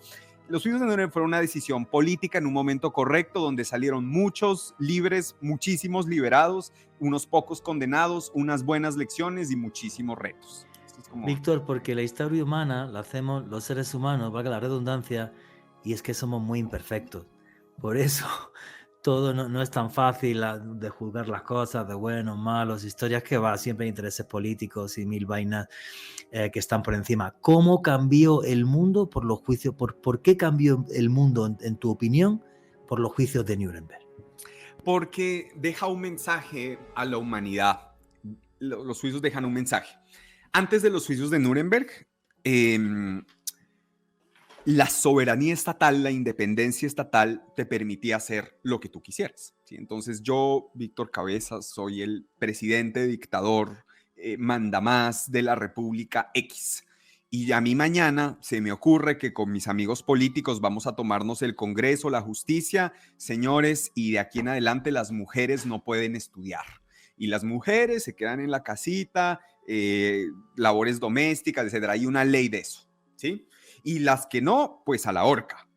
Los juicios de Nuremberg fueron una decisión política en un momento correcto, donde salieron muchos libres, muchísimos liberados, unos pocos condenados, unas buenas lecciones y muchísimos retos. Víctor, porque la historia humana la hacemos los seres humanos, valga la redundancia, y es que somos muy imperfectos. Por eso todo no es tan fácil de juzgar las cosas, de buenos, malos, historias que siempre hay intereses políticos y mil vainas que están por encima. ¿Cómo cambió el mundo por los juicios? ¿Por qué cambió el mundo, en tu opinión, por los juicios de Nuremberg? Porque deja un mensaje a la humanidad. Los juicios dejan un mensaje. Antes de los juicios de Nuremberg, la soberanía estatal, la independencia estatal te permitía hacer lo que tú quisieras, ¿sí? Entonces yo, Víctor Cabezas, soy el presidente, dictador, mandamás de la República X. Y a mí mañana se me ocurre que con mis amigos políticos vamos a tomarnos el Congreso, la justicia, señores, y de aquí en adelante las mujeres no pueden estudiar. Y las mujeres se quedan en la casita, labores domésticas, etc. Hay una ley de eso, ¿sí? Y las que no, pues a la horca.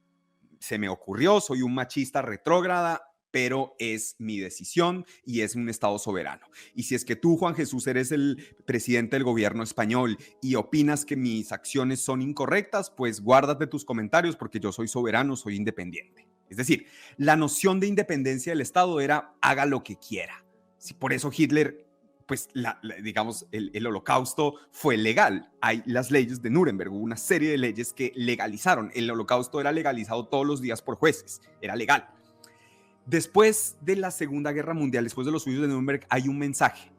Se me ocurrió, soy un machista retrógrada, pero es mi decisión y es un Estado soberano. Y si es que tú, Juan Jesús, eres el presidente del gobierno español y opinas que mis acciones son incorrectas, pues guárdate tus comentarios porque yo soy soberano, soy independiente. Es decir, la noción de independencia del Estado era haga lo que quiera. Sí, por eso Hitler, pues digamos, el holocausto fue legal. Hay las leyes de Nuremberg, hubo una serie de leyes que legalizaron. El holocausto era legalizado todos los días por jueces, era legal. Después de la Segunda Guerra Mundial, después de los juicios de Nuremberg, hay un mensaje.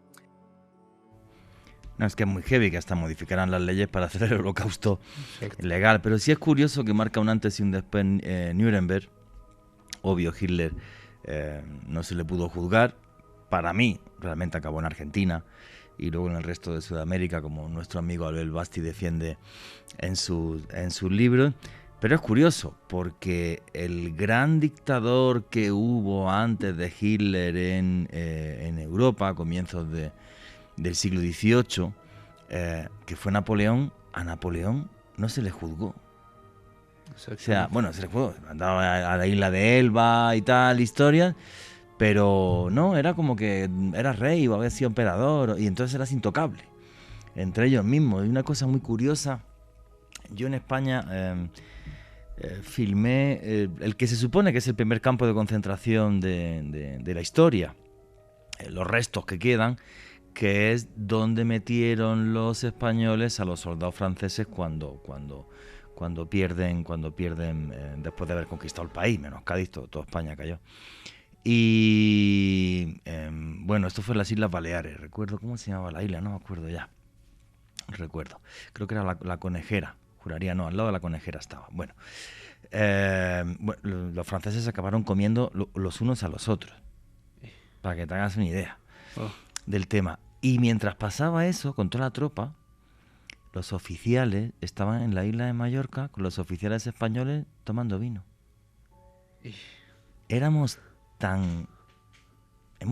No, es que es muy heavy que hasta modificaran las leyes para hacer el holocausto legal, pero sí es curioso que marca un antes y un después Nuremberg. Obvio, Hitler no se le pudo juzgar. Para mí, realmente acabó en Argentina y luego en el resto de Sudamérica, como nuestro amigo Abel Basti defiende en sus libros. Pero es curioso, porque el gran dictador que hubo antes de Hitler en Europa, a comienzos del siglo XVIII, que fue Napoleón, a Napoleón no se le juzgó. O sea, bueno, se le juzgó, andaba a la isla de Elba y tal, historias, pero no, era como que era rey o había sido emperador, y entonces eras intocable entre ellos mismos. Y una cosa muy curiosa, yo en España filmé el que se supone que es el primer campo de concentración de la historia, los restos que quedan, que es donde metieron los españoles a los soldados franceses cuando pierden después de haber conquistado el país, menos Cádiz, toda España cayó. Y bueno, esto fue en las Islas Baleares, recuerdo cómo se llamaba la isla, no me acuerdo ya, recuerdo, creo que era la Conejera, juraría, no, al lado de la Conejera estaba. Bueno, los franceses acabaron comiendo los unos a los otros, para que te hagas una idea del tema. Y mientras pasaba eso, con toda la tropa, los oficiales estaban en la isla de Mallorca con los oficiales españoles tomando vino. Hemos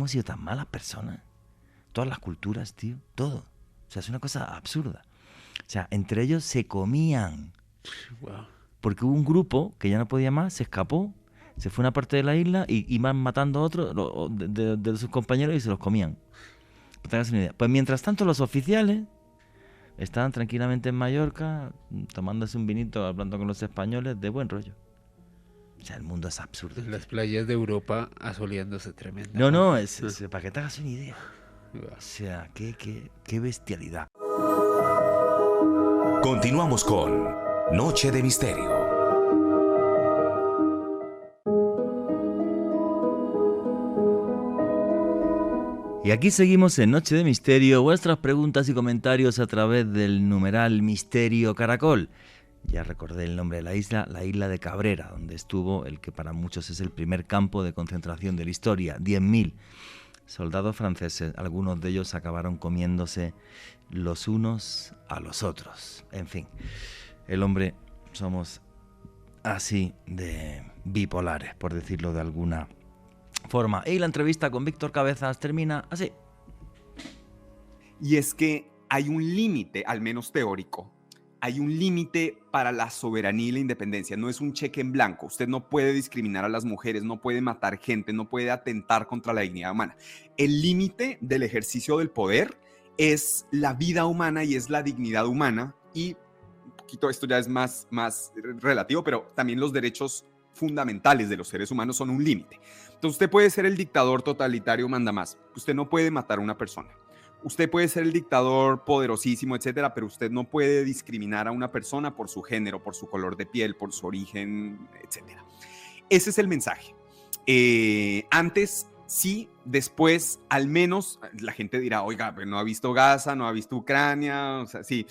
sido tan malas personas, todas las culturas, tío, todo. O sea, es una cosa absurda. O sea, entre ellos se comían. Wow. Porque hubo un grupo que ya no podía más, se escapó, se fue a una parte de la isla y iban matando a otros de sus compañeros y se los comían. Pues mientras tanto los oficiales estaban tranquilamente en Mallorca, tomándose un vinito, hablando con los españoles de buen rollo. O sea, el mundo es absurdo. En las playas de Europa asoleándose tremendo. No, es para que te hagas una idea. O sea, qué bestialidad. Continuamos con Noche de Misterio. Y aquí seguimos en Noche de Misterio, vuestras preguntas y comentarios a través del numeral Misterio Caracol. Ya recordé el nombre de la isla de Cabrera, donde estuvo el que para muchos es el primer campo de concentración de la historia, 10.000 soldados franceses, algunos de ellos acabaron comiéndose los unos a los otros. En fin, el hombre somos así de bipolares, por decirlo de alguna forma. Y la entrevista con Víctor Cabezas termina así. Y es que hay un límite, al menos teórico, hay un límite para la soberanía y la independencia. No es un cheque en blanco. Usted no puede discriminar a las mujeres, no puede matar gente, no puede atentar contra la dignidad humana. El límite del ejercicio del poder es la vida humana y es la dignidad humana. Y un poquito esto ya es más relativo, pero también los derechos fundamentales de los seres humanos son un límite. Entonces usted puede ser el dictador totalitario mandamás. Usted no puede matar a una persona. Usted puede ser el dictador poderosísimo, etcétera, pero usted no puede discriminar a una persona por su género, por su color de piel, por su origen, etcétera. Ese es el mensaje. Antes sí, después al menos la gente dirá, oiga, pero no ha visto Gaza, no ha visto Ucrania, o sea, sí.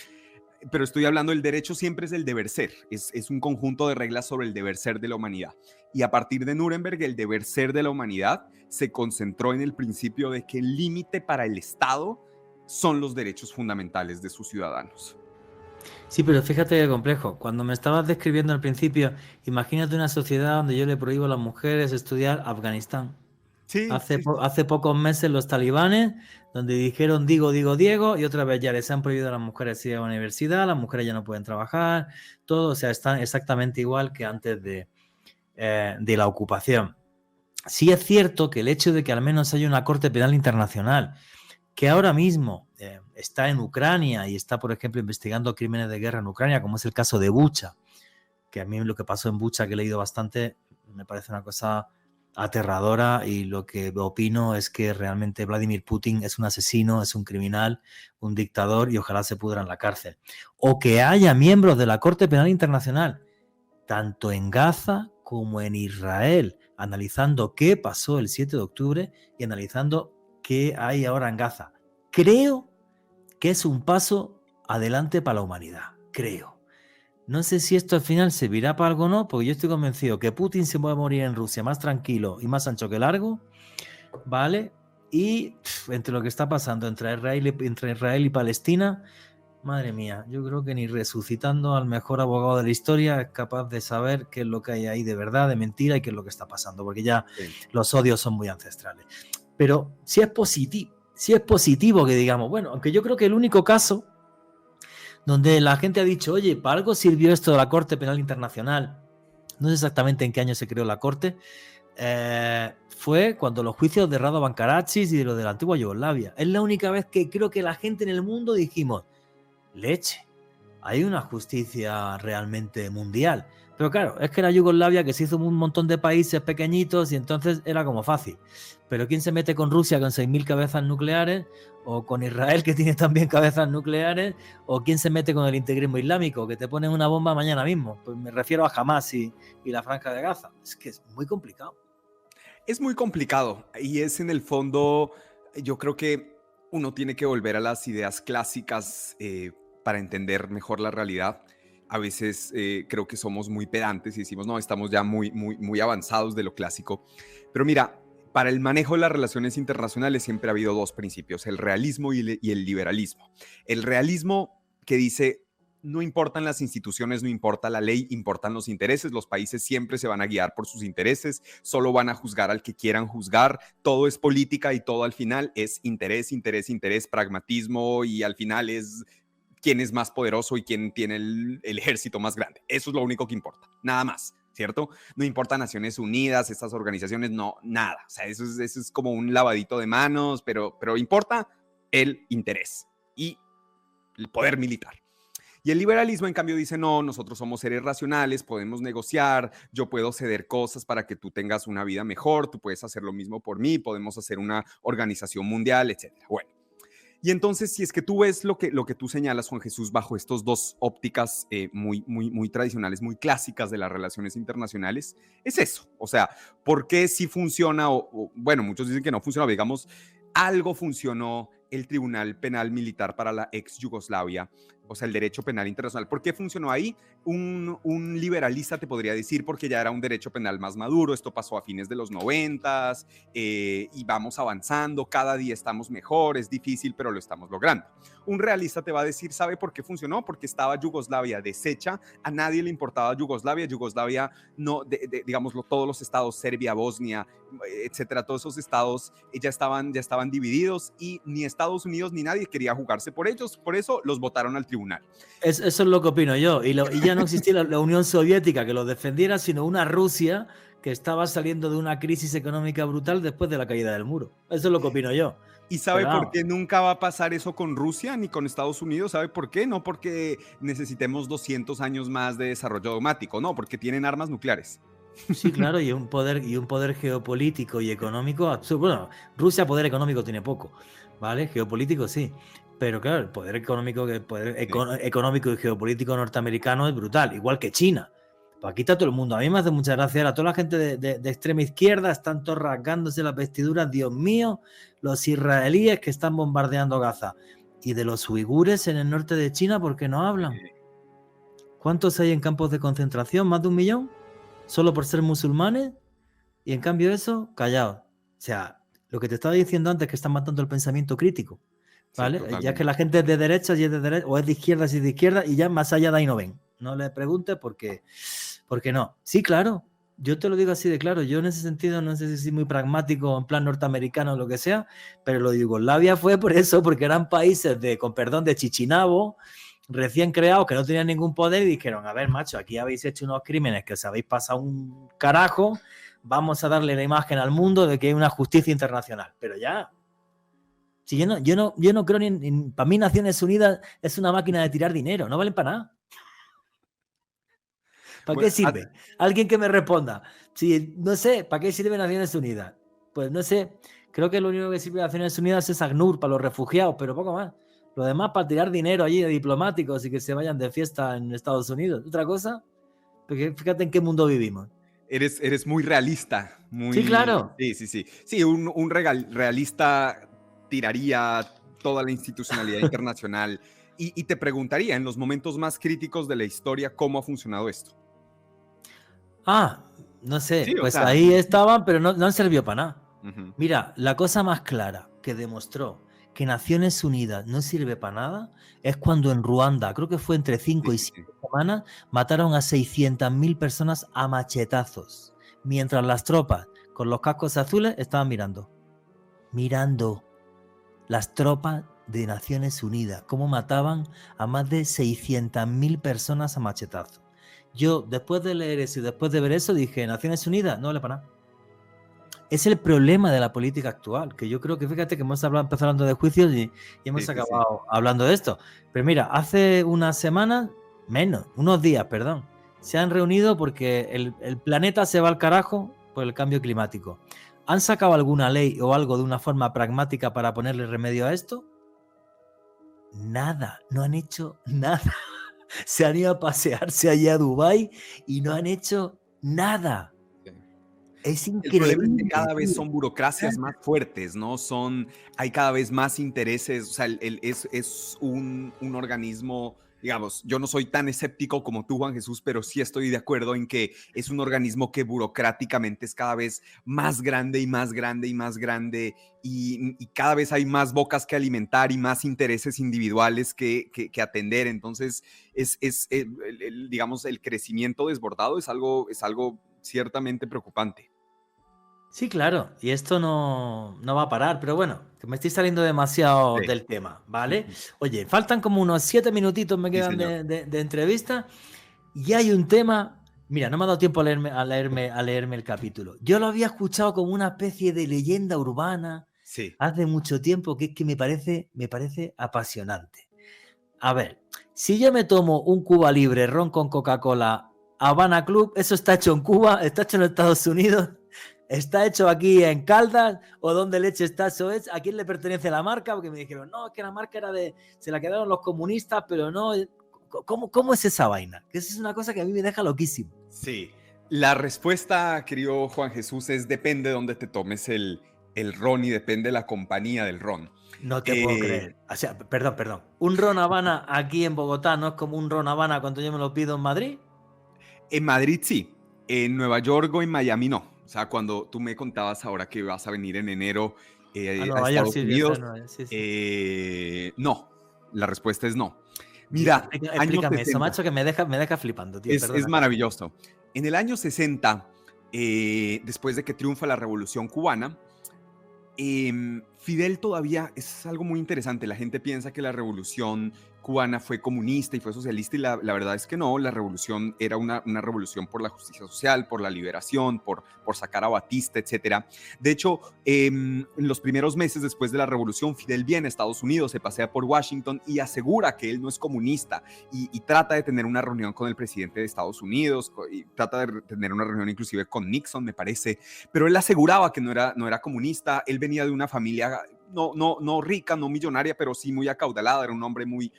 Pero estoy hablando, el derecho siempre es el deber ser, es un conjunto de reglas sobre el deber ser de la humanidad. Y a partir de Nuremberg, el deber ser de la humanidad se concentró en el principio de que el límite para el Estado son los derechos fundamentales de sus ciudadanos. Sí, pero fíjate qué complejo. Cuando me estabas describiendo al principio, imagínate una sociedad donde yo le prohíbo a las mujeres estudiar Afganistán. Sí, Hace pocos meses los talibanes, donde dijeron digo, Diego, y otra vez ya les han prohibido a las mujeres ir a la universidad, las mujeres ya no pueden trabajar, todo, o sea, están exactamente igual que antes de la ocupación. Sí es cierto que el hecho de que al menos haya una Corte Penal Internacional, que ahora mismo está en Ucrania y está, por ejemplo, investigando crímenes de guerra en Ucrania, como es el caso de Bucha, que a mí lo que pasó en Bucha, que he leído bastante, me parece una cosa aterradora, y lo que opino es que realmente Vladimir Putin es un asesino, es un criminal, un dictador, y ojalá se pudra en la cárcel. O que haya miembros de la Corte Penal Internacional, tanto en Gaza como en Israel, analizando qué pasó el 7 de octubre y analizando qué hay ahora en Gaza. Creo que es un paso adelante para la humanidad, creo. No sé si esto al final servirá para algo o no, porque yo estoy convencido que Putin se puede morir en Rusia más tranquilo y más ancho que largo, ¿vale? Y entre lo que está pasando entre Israel y Palestina, madre mía, yo creo que ni resucitando al mejor abogado de la historia es capaz de saber qué es lo que hay ahí de verdad, de mentira, y qué es lo que está pasando, porque ya los odios son muy ancestrales. Pero si es positivo que digamos, bueno, aunque yo creo que el único caso donde la gente ha dicho, oye, ¿para algo sirvió esto de la Corte Penal Internacional? No sé exactamente en qué año se creó la Corte. Fue cuando los juicios de Radovan Karadzic y de los de la antigua Yugoslavia. Es la única vez que creo que la gente en el mundo dijimos, leche, hay una justicia realmente mundial. Pero claro, es que era Yugoslavia, que se hizo un montón de países pequeñitos y entonces era como fácil. Pero ¿quién se mete con Rusia con 6.000 cabezas nucleares? ¿O con Israel, que tiene también cabezas nucleares? ¿O quién se mete con el integrismo islámico, que te ponen una bomba mañana mismo? Pues me refiero a Hamas y la Franja de Gaza. Es que es muy complicado. Es muy complicado y es, en el fondo, yo creo que uno tiene que volver a las ideas clásicas para entender mejor la realidad. A veces creo que somos muy pedantes y decimos, no, estamos ya muy avanzados de lo clásico. Pero mira, para el manejo de las relaciones internacionales siempre ha habido dos principios, el realismo y el liberalismo. El realismo, que dice, no importan las instituciones, no importa la ley, importan los intereses. Los países siempre se van a guiar por sus intereses, solo van a juzgar al que quieran juzgar. Todo es política y todo al final es interés, pragmatismo, y al final es quién es más poderoso y quién tiene el ejército más grande. Eso es lo único que importa, nada más, ¿cierto? No importa Naciones Unidas, estas organizaciones, no, nada. O sea, eso es como un lavadito de manos, pero importa el interés y el poder militar. Y el liberalismo, en cambio, dice, no, nosotros somos seres racionales, podemos negociar, yo puedo ceder cosas para que tú tengas una vida mejor, tú puedes hacer lo mismo por mí, podemos hacer una organización mundial, etcétera. Bueno. Y entonces, si es que tú ves lo que tú señalas, Juan Jesús, bajo estos dos ópticas muy tradicionales, muy clásicas de las relaciones internacionales, es eso. O sea, ¿por qué sí funciona? Bueno, muchos dicen que no funciona, digamos, algo funcionó el Tribunal Penal Militar para la ex Yugoslavia, o sea, el derecho penal internacional. ¿Por qué funcionó ahí? Un liberalista te podría decir porque ya era un derecho penal más maduro, esto pasó a fines de los 90s y vamos avanzando, cada día estamos mejor, es difícil, pero lo estamos logrando. Un realista te va a decir, ¿sabe por qué funcionó? Porque estaba Yugoslavia deshecha, a nadie le importaba Yugoslavia, no, digámoslo, todos los estados, Serbia, Bosnia, etcétera, todos esos estados ya estaban divididos y ni Estados Unidos ni nadie quería jugarse por ellos, por eso los votaron al tribunal. Eso es lo que opino yo. Y ya no existía la Unión Soviética que lo defendiera, sino una Rusia que estaba saliendo de una crisis económica brutal después de la caída del muro. Eso es lo que opino yo. ¿Y sabe por qué nunca va a pasar eso con Rusia ni con Estados Unidos? ¿Sabe por qué? No porque necesitemos 200 años más de desarrollo dogmático, no, porque tienen armas nucleares. Sí, claro, y un poder geopolítico y económico absurdo. Bueno, Rusia poder económico tiene poco, ¿vale? Geopolítico sí. Pero claro, el poder económico y geopolítico norteamericano es brutal, igual que China. Pues aquí está todo el mundo. A mí me hace mucha gracia. Ahora toda la gente de extrema izquierda están todos rasgándose las vestiduras. Dios mío, los israelíes que están bombardeando Gaza. Y de los uigures en el norte de China, ¿por qué no hablan? ¿Cuántos hay en campos de concentración? ¿Más de 1 millón? ¿Solo por ser musulmanes? Y en cambio eso, callados. O sea, lo que te estaba diciendo antes, que están matando el pensamiento crítico. ¿Vale? Sí, ya que la gente es de derechas y es de derecha, o es de izquierdas y de izquierda, y ya más allá de ahí no ven. No le preguntes porque no. Sí, claro, yo te lo digo así de claro. Yo en ese sentido no sé si soy muy pragmático, en plan norteamericano o lo que sea, pero lo de Yugoslavia fue por eso, porque eran países con perdón, de chichinabo, recién creados, que no tenían ningún poder y dijeron, a ver, macho, aquí habéis hecho unos crímenes que os habéis pasado un carajo, vamos a darle la imagen al mundo de que hay una justicia internacional. Pero ya... Si yo no creo ni para mí Naciones Unidas es una máquina de tirar dinero, no valen para nada. ¿Para qué sirve? Alguien que me responda. Si no sé, ¿para qué sirve Naciones Unidas? Pues no sé, creo que lo único que sirve Naciones Unidas es ACNUR para los refugiados, pero poco más. Lo demás para tirar dinero allí de diplomáticos y que se vayan de fiesta en Estados Unidos. ¿Otra cosa? Porque fíjate en qué mundo vivimos. Eres muy realista. Sí, claro. Sí. Sí, un realista tiraría toda la institucionalidad internacional y te preguntaría en los momentos más críticos de la historia cómo ha funcionado esto. No sé, sí, pues ahí estaban, pero no han servido para nada. Mira, la cosa más clara que demostró que Naciones Unidas no sirve para nada es cuando en Ruanda, creo que fue entre 5 y 7 semanas, mataron a 600.000 personas a machetazos, mientras las tropas con los cascos azules estaban mirando. Las tropas de Naciones Unidas, cómo mataban a más de 600.000 personas a machetazos. Yo, después de leer eso y después de ver eso, dije, Naciones Unidas, no vale para nada. Es el problema de la política actual, que yo creo que, fíjate que hemos empezado hablando de juicios y hemos acabado hablando de esto. Pero mira, hace unos días, se han reunido porque el planeta se va al carajo por el cambio climático. ¿Han sacado alguna ley o algo de una forma pragmática para ponerle remedio a esto? Nada, no han hecho nada. Se han ido a pasearse allá a Dubái y no han hecho nada. Es increíble. El problema es que cada vez son burocracias más fuertes, ¿no? Hay cada vez más intereses, o sea, es un organismo, digamos, yo no soy tan escéptico como tú, Juan Jesús, pero sí estoy de acuerdo en que es un organismo que burocráticamente es cada vez más grande y más grande y más grande y cada vez hay más bocas que alimentar y más intereses individuales que atender. Entonces, digamos, el crecimiento desbordado es algo ciertamente preocupante. Sí, claro, y esto no va a parar, pero bueno, que me estoy saliendo demasiado del tema, ¿vale? Oye, faltan como unos 7 minutitos me quedan de entrevista y hay un tema, mira, no me ha dado tiempo a leerme el capítulo. Yo lo había escuchado como una especie de leyenda urbana hace mucho tiempo, que es que me parece apasionante. A ver, si yo me tomo un Cuba Libre, ron con Coca-Cola, Habana Club, eso está hecho en Cuba, está hecho en Estados Unidos, está hecho aquí en Caldas, o donde leche está eso es, ¿a quién le pertenece la marca? Porque me dijeron, no, que la marca era se la quedaron los comunistas, pero no, ¿cómo es esa vaina? Que eso es una cosa que a mí me deja loquísimo. Sí, la respuesta, querido Juan Jesús, es depende de dónde te tomes el ron y depende de la compañía del ron. No te puedo creer. O sea, perdón. ¿Un ron Habana aquí en Bogotá no es como un ron Habana cuando yo me lo pido en Madrid? En Madrid sí, en Nueva York o en Miami no. O sea, cuando tú me contabas ahora que vas a venir en enero a Nueva York, Estados Unidos, sí. no, la respuesta es no. Mira, explícame eso, macho, que me deja flipando, tío. Es maravilloso. En el año 60, después de que triunfa la Revolución Cubana, Fidel todavía, es algo muy interesante, la gente piensa que la Revolución Cubana fue comunista y fue socialista y la verdad es que no, la revolución era una revolución por la justicia social, por la liberación, por sacar a Batista, etc. De hecho, en los primeros meses después de la revolución, Fidel viene a Estados Unidos, se pasea por Washington y asegura que él no es comunista y trata de tener una reunión con el presidente de Estados Unidos y trata de tener una reunión inclusive con Nixon, me parece, pero él aseguraba que no era comunista, él venía de una familia no rica, no millonaria, pero sí muy acaudalada, era un hombre muy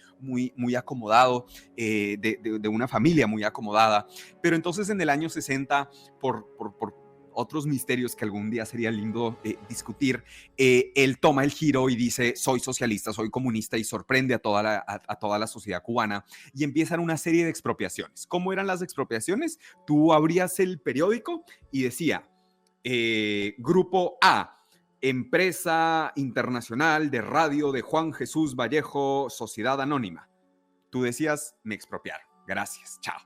acomodado, de una familia muy acomodada. Pero entonces en el año 60, por otros misterios que algún día sería lindo discutir, él toma el giro y dice, soy socialista, soy comunista, y sorprende a toda la sociedad cubana, y empiezan una serie de expropiaciones. ¿Cómo eran las expropiaciones? Tú abrías el periódico y decía, Grupo A, Empresa Internacional de Radio de Juan Jesús Vallejo, Sociedad Anónima. Tú decías, me expropiaron, gracias, chao.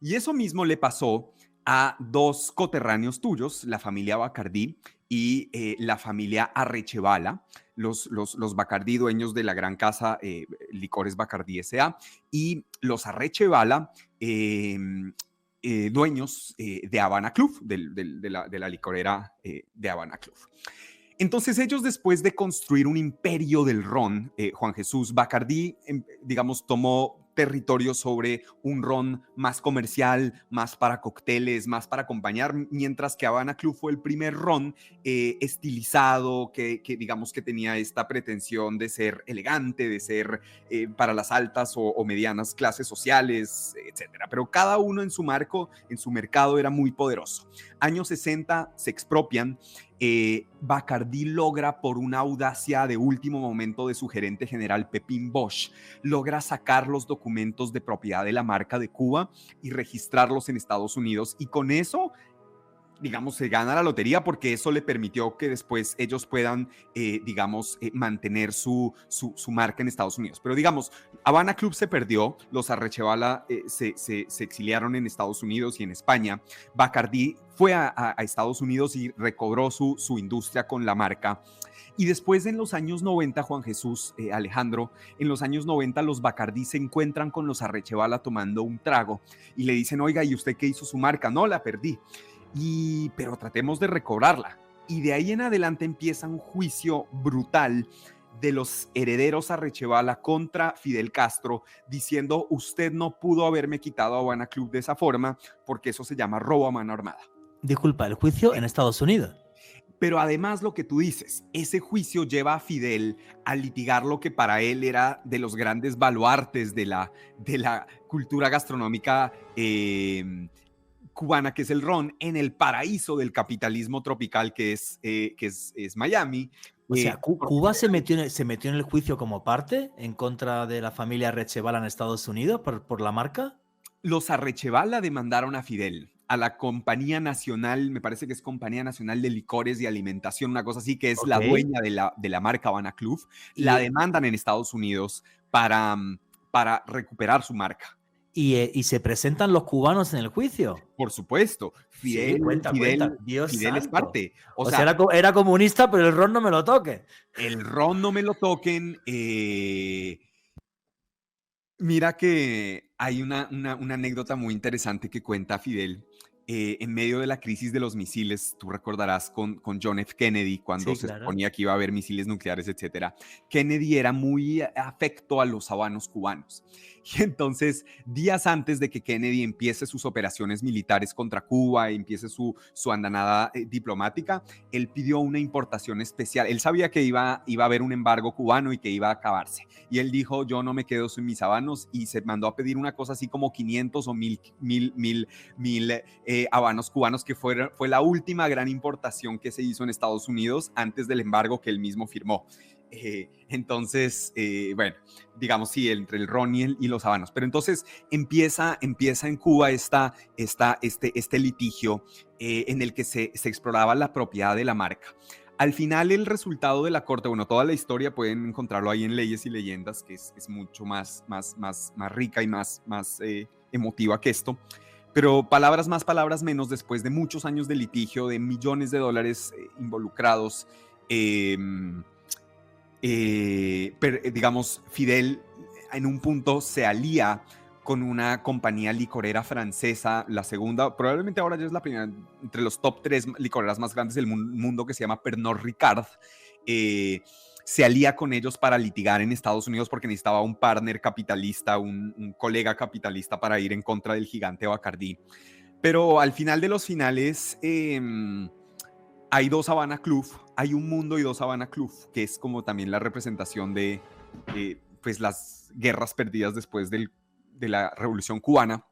Y eso mismo le pasó a dos coterráneos tuyos, la familia Bacardí y la familia Arrechevala, los Bacardí, dueños de la gran casa Licores Bacardí S.A., y los Arrechevala, dueños de Habana Club, de la licorera de Habana Club. Entonces ellos, después de construir un imperio del ron, Juan Jesús Bacardí, digamos, tomó territorio sobre un ron más comercial, más para cócteles, más para acompañar, mientras que Habana Club fue el primer ron estilizado, que digamos que tenía esta pretensión de ser elegante, de ser para las altas o medianas clases sociales, etcétera. Pero cada uno en su marco, en su mercado, era muy poderoso. Años 60 se expropian. Bacardí logra, por una audacia de último momento de su gerente general Pepín Bosch, logra sacar los documentos de propiedad de la marca de Cuba y registrarlos en Estados Unidos, y con eso, digamos, se gana la lotería, porque eso le permitió que después ellos puedan, mantener su marca en Estados Unidos. Pero digamos, Habana Club se perdió, los Arrechevala se exiliaron en Estados Unidos y en España. Bacardí fue a Estados Unidos y recobró su industria con la marca. Y después, en los años 90, Juan Jesús, Alejandro, en los años 90 los Bacardí se encuentran con los Arrechevala tomando un trago y le dicen, oiga, ¿y usted qué hizo su marca? No, la perdí. Pero tratemos de recobrarla. Y de ahí en adelante empieza un juicio brutal de los herederos Arrechevala contra Fidel Castro, diciendo, usted no pudo haberme quitado a Habana Club de esa forma, porque eso se llama robo a mano armada. Disculpa, el juicio en Estados Unidos. Pero además, lo que tú dices, ese juicio lleva a Fidel a litigar lo que para él era de los grandes baluartes de la cultura gastronómica cubana, que es el ron, en el paraíso del capitalismo tropical que es Miami. O sea, ¿Cuba se metió en el juicio como parte en contra de la familia Arrechevala en Estados Unidos por la marca? Los Arrechevala demandaron a Fidel, a la Compañía Nacional, me parece que es Compañía Nacional de Licores y Alimentación, una cosa así, que es la dueña de la marca Habana Club. La demandan en Estados Unidos para recuperar su marca. ¿Y se presentan los cubanos en el juicio? Por supuesto. Fidel, sí, cuenta. Dios Fidel es parte. O sea, era comunista, pero el ron no me lo toque. El ron no me lo toquen. Mira que hay una anécdota muy interesante que cuenta Fidel. en medio de la crisis de los misiles, tú recordarás con John F. Kennedy, cuando Sí, se claro. suponía que iba a haber misiles nucleares, etcétera. Kennedy era muy afecto a los habanos cubanos. Y entonces, días antes de que Kennedy empiece sus operaciones militares contra Cuba, empiece su andanada diplomática, él pidió una importación especial. Él sabía que iba a haber un embargo cubano y que iba a acabarse. Y él dijo, yo no me quedo sin mis habanos, y se mandó a pedir una cosa así como 500 o 1000 habanos cubanos, que fue la última gran importación que se hizo en Estados Unidos antes del embargo que él mismo firmó. Entonces, bueno, digamos, sí, entre el ron y los habanos. Pero entonces empieza en Cuba este litigio en el que se exploraba la propiedad de la marca. Al final, el resultado de la corte, bueno, toda la historia pueden encontrarlo ahí en Leyes y Leyendas, que es mucho más rica y más emotiva que esto. Pero palabras más, palabras menos, después de muchos años de litigio, de millones de dólares involucrados, digamos, Fidel en un punto se alía con una compañía licorera francesa, la segunda, probablemente ahora ya es la primera, entre los top 3 licoreras más grandes del mundo, que se llama Pernod Ricard. Se alía con ellos para litigar en Estados Unidos porque necesitaba un partner capitalista, un colega capitalista para ir en contra del gigante Bacardí. Pero al final de los finales hay dos Havana Club, hay un mundo y dos Havana Club, que es como también la representación de pues las guerras perdidas después de la Revolución Cubana.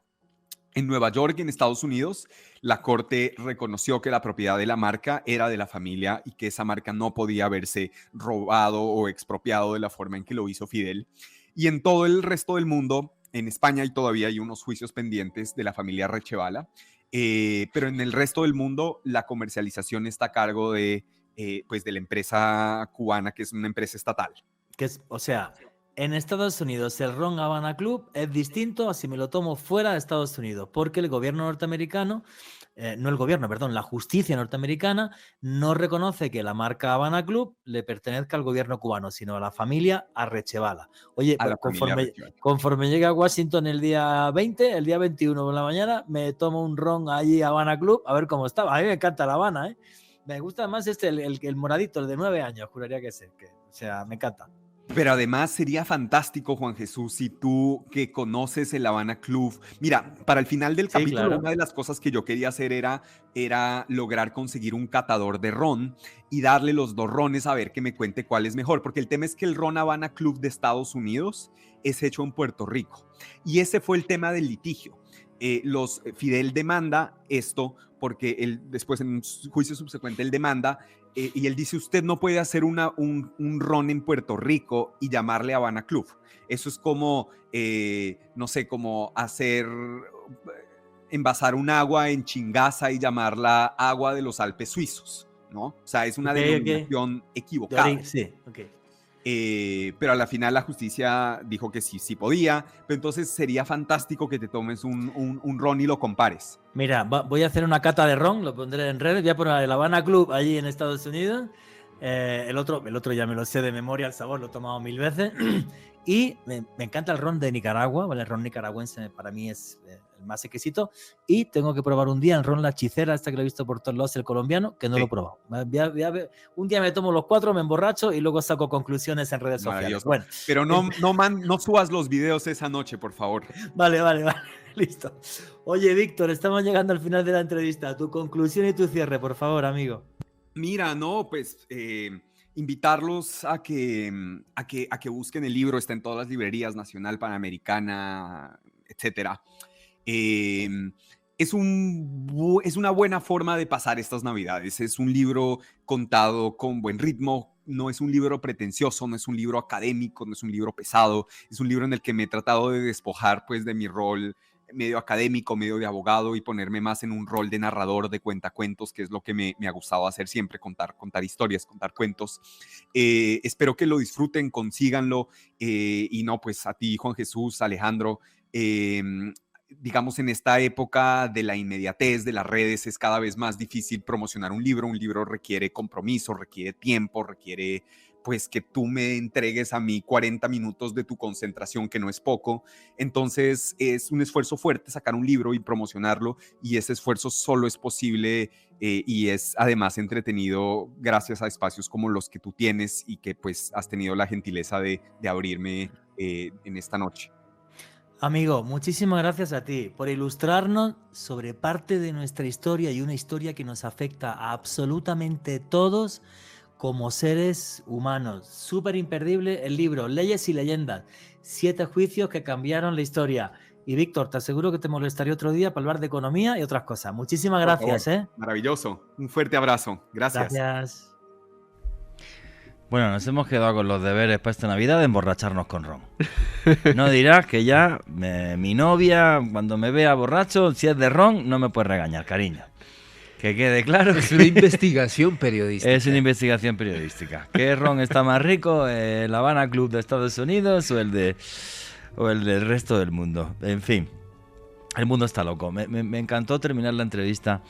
En Nueva York, en Estados Unidos, la corte reconoció que la propiedad de la marca era de la familia y que esa marca no podía haberse robado o expropiado de la forma en que lo hizo Fidel. Y en todo el resto del mundo, en España todavía hay unos juicios pendientes de la familia Rechevala, pero en el resto del mundo la comercialización está a cargo pues de la empresa cubana, que es una empresa estatal. O sea, en Estados Unidos el ron Havana Club es distinto a si me lo tomo fuera de Estados Unidos, porque el gobierno norteamericano, la justicia norteamericana no reconoce que la marca Havana Club le pertenezca al gobierno cubano, sino a la familia Arrechevala. Oye, pues conforme llegue a Washington el día 20, el día 21 por la mañana, me tomo un ron allí Havana Club, a ver cómo estaba. A mí me encanta la Habana, ¿eh? Me gusta más el moradito, el de 9 años, juraría que sé. O sea, me encanta. Pero además sería fantástico, Juan Jesús, si tú, que conoces el Havana Club. Mira, para el final del capítulo, claro, una de las cosas que yo quería hacer era lograr conseguir un catador de ron y darle los dos rones a ver que me cuente cuál es mejor. Porque el tema es que el ron Havana Club de Estados Unidos es hecho en Puerto Rico. Y ese fue el tema del litigio. Fidel demanda esto porque después en un juicio subsecuente él demanda y él dice, usted no puede hacer un ron en Puerto Rico y llamarle Havana Club. Eso es como, no sé, como envasar un agua en Chingaza y llamarla agua de los Alpes suizos, ¿no? O sea, es una denominación equivocada. Sí, ok. Pero a la final la justicia dijo que sí podía, pero entonces sería fantástico que te tomes un ron y lo compares. Mira, voy a hacer una cata de ron, lo pondré en redes, voy a poner el Havana Club allí en Estados Unidos, el otro ya me lo sé de memoria, el sabor lo he tomado 1000 veces, y me encanta el ron de Nicaragua, ¿vale? El ron nicaragüense para mí es el más exquisito, y tengo que probar un día el ron La Hechicera, que lo he visto por todos lados, el colombiano, que no lo he probado. Un día me tomo los 4, me emborracho y luego saco conclusiones en redes sociales. Bueno, pero no subas los videos esa noche, por favor. Vale, listo. Oye, Víctor, estamos llegando al final de la entrevista. Tu conclusión y tu cierre, por favor, amigo. Mira, pues invitarlos a que busquen el libro, está en todas las librerías, Nacional, Panamericana, etcétera. Es una buena forma de pasar estas Navidades. Es un libro contado con buen ritmo, no es un libro pretencioso, no es un libro académico, no es un libro pesado, es un libro en el que me he tratado de despojar pues de mi rol medio académico, medio de abogado y ponerme más en un rol de narrador, de cuentacuentos, que es lo que me ha gustado hacer siempre, contar historias, contar cuentos. Espero que lo disfruten, consíganlo y no, pues a ti, Juan Jesús, Alejandro, digamos, en esta época de la inmediatez de las redes es cada vez más difícil promocionar un libro. Un libro requiere compromiso, requiere tiempo, requiere pues que tú me entregues a mí 40 minutos de tu concentración, que no es poco. Entonces es un esfuerzo fuerte sacar un libro y promocionarlo, y ese esfuerzo solo es posible y es además entretenido gracias a espacios como los que tú tienes y que pues has tenido la gentileza de abrirme en esta noche. Amigo, muchísimas gracias a ti por ilustrarnos sobre parte de nuestra historia, y una historia que nos afecta a absolutamente todos como seres humanos. Súper imperdible el libro Leyes y Leyendas, 7 juicios que cambiaron la historia. Y Víctor, te aseguro que te molestaré otro día para hablar de economía y otras cosas. Muchísimas gracias. Maravilloso. Un fuerte abrazo. Gracias. Gracias. Bueno, nos hemos quedado con los deberes para esta Navidad de emborracharnos con ron. No dirás que ya mi novia, cuando me vea borracho, si es de ron, no me puede regañar, cariño. Que quede claro. Es una investigación periodística. Es una investigación periodística. ¿Qué ron está más rico? ¿El Havana Club de Estados Unidos o el del resto del mundo? En fin, el mundo está loco. Me encantó terminar la entrevista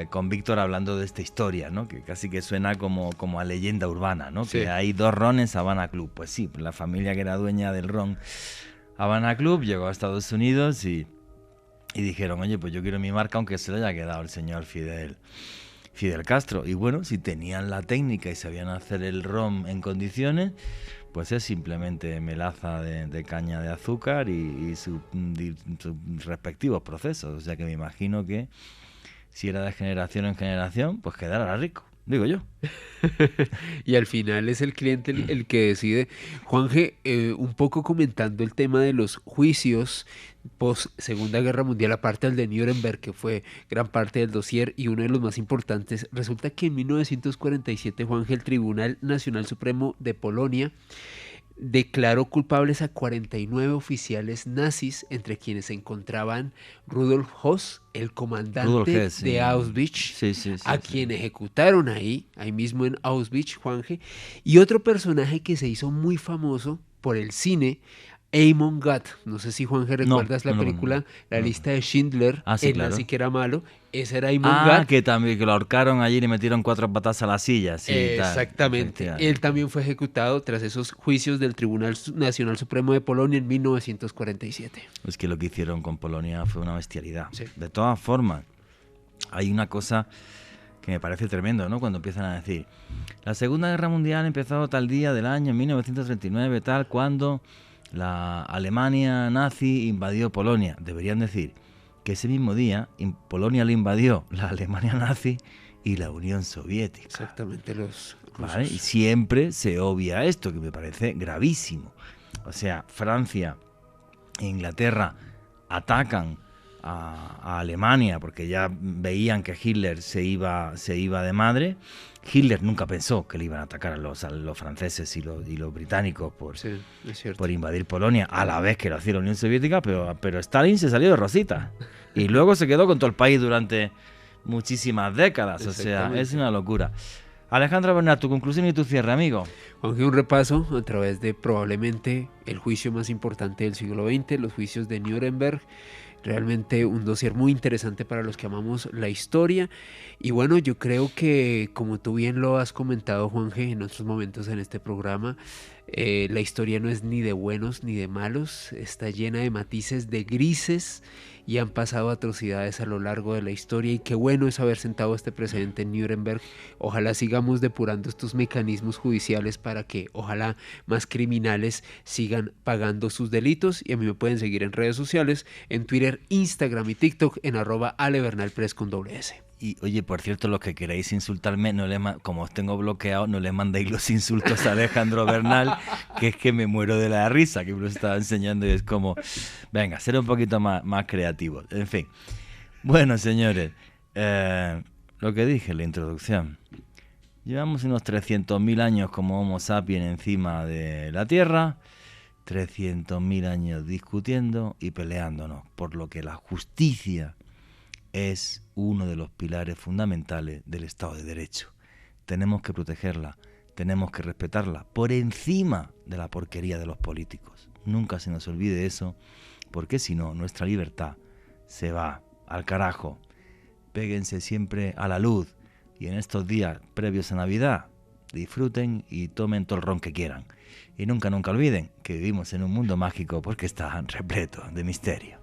con Víctor hablando de esta historia, ¿no? Que casi que suena como a leyenda urbana, ¿no? Sí. Que hay 2 rones Havana Club. Pues sí, la familia que era dueña del ron Havana Club llegó a Estados Unidos y dijeron, oye, pues yo quiero mi marca aunque se le haya quedado el señor Fidel Castro. Y bueno, si tenían la técnica y sabían hacer el ron en condiciones, pues es simplemente melaza de caña de azúcar y sus respectivos procesos. O sea que me imagino que si era de generación en generación, pues quedará rico, digo yo. Y al final es el cliente el que decide. Juanje, un poco comentando el tema de los juicios post Segunda Guerra Mundial, aparte del de Nuremberg, que fue gran parte del dossier y uno de los más importantes, resulta que en 1947, Juanje, el Tribunal Nacional Supremo de Polonia declaró culpables a 49 oficiales nazis, entre quienes se encontraban Rudolf Höss, el comandante de Auschwitz, a quien ejecutaron ahí mismo en Auschwitz, Juanje, y otro personaje que se hizo muy famoso por el cine, Amon Gad. No sé si, Juanje, recuerdas la película La lista de Schindler, sí, claro. Nazi que era malo. Ese era Amon Gad. Que también que lo ahorcaron allí y le metieron 4 patas a la silla. Sí, exactamente. Él también fue ejecutado tras esos juicios del Tribunal Nacional Supremo de Polonia en 1947. Es que lo que hicieron con Polonia fue una bestialidad. Sí. De todas formas, hay una cosa que me parece tremendo, ¿no? Cuando empiezan a decir, la Segunda Guerra Mundial empezó tal día del año 1939, tal, cuando la Alemania nazi invadió Polonia. Deberían decir que ese mismo día Polonia le invadió la Alemania nazi y la Unión Soviética. Exactamente, los ¿vale? Y siempre se obvia esto, que me parece gravísimo. O sea, Francia e Inglaterra atacan a Alemania porque ya veían que Hitler se iba de madre. Hitler nunca pensó que le iban a atacar a los franceses y los británicos por invadir Polonia, a la vez que lo hacía la Unión Soviética, pero Stalin se salió de rosita y luego se quedó con todo el país durante muchísimas décadas. O sea, es una locura. Alejandro Bernal, tu conclusión y tu cierre, amigo. Juanje, un repaso a través de probablemente el juicio más importante del siglo XX, los juicios de Nuremberg. Realmente un dossier muy interesante para los que amamos la historia. Y bueno, yo creo que, como tú bien lo has comentado, Juanje, en otros momentos en este programa, la historia no es ni de buenos ni de malos, está llena de matices, de grises, y han pasado atrocidades a lo largo de la historia, y qué bueno es haber sentado este precedente en Nuremberg. Ojalá sigamos depurando estos mecanismos judiciales para que ojalá más criminales sigan pagando sus delitos. Y a mí me pueden seguir en redes sociales, en Twitter, Instagram y TikTok en @alebernalpress con /S. Y oye, por cierto, los que queráis insultarme, como os tengo bloqueado, no le mandéis los insultos a Alejandro Bernal, que es que me muero de la risa, que me lo estaba enseñando y es como, venga, ser un poquito más creativos. En fin, bueno, señores, lo que dije en la introducción, llevamos unos 300.000 años como Homo sapiens encima de la Tierra, 300.000 años discutiendo y peleándonos, por lo que la justicia es uno de los pilares fundamentales del Estado de Derecho. Tenemos que protegerla, tenemos que respetarla, por encima de la porquería de los políticos. Nunca se nos olvide eso, porque si no, nuestra libertad se va al carajo. Péguense siempre a la luz, y en estos días previos a Navidad, disfruten y tomen todo el ron que quieran. Y nunca, nunca olviden que vivimos en un mundo mágico porque está repleto de misterio.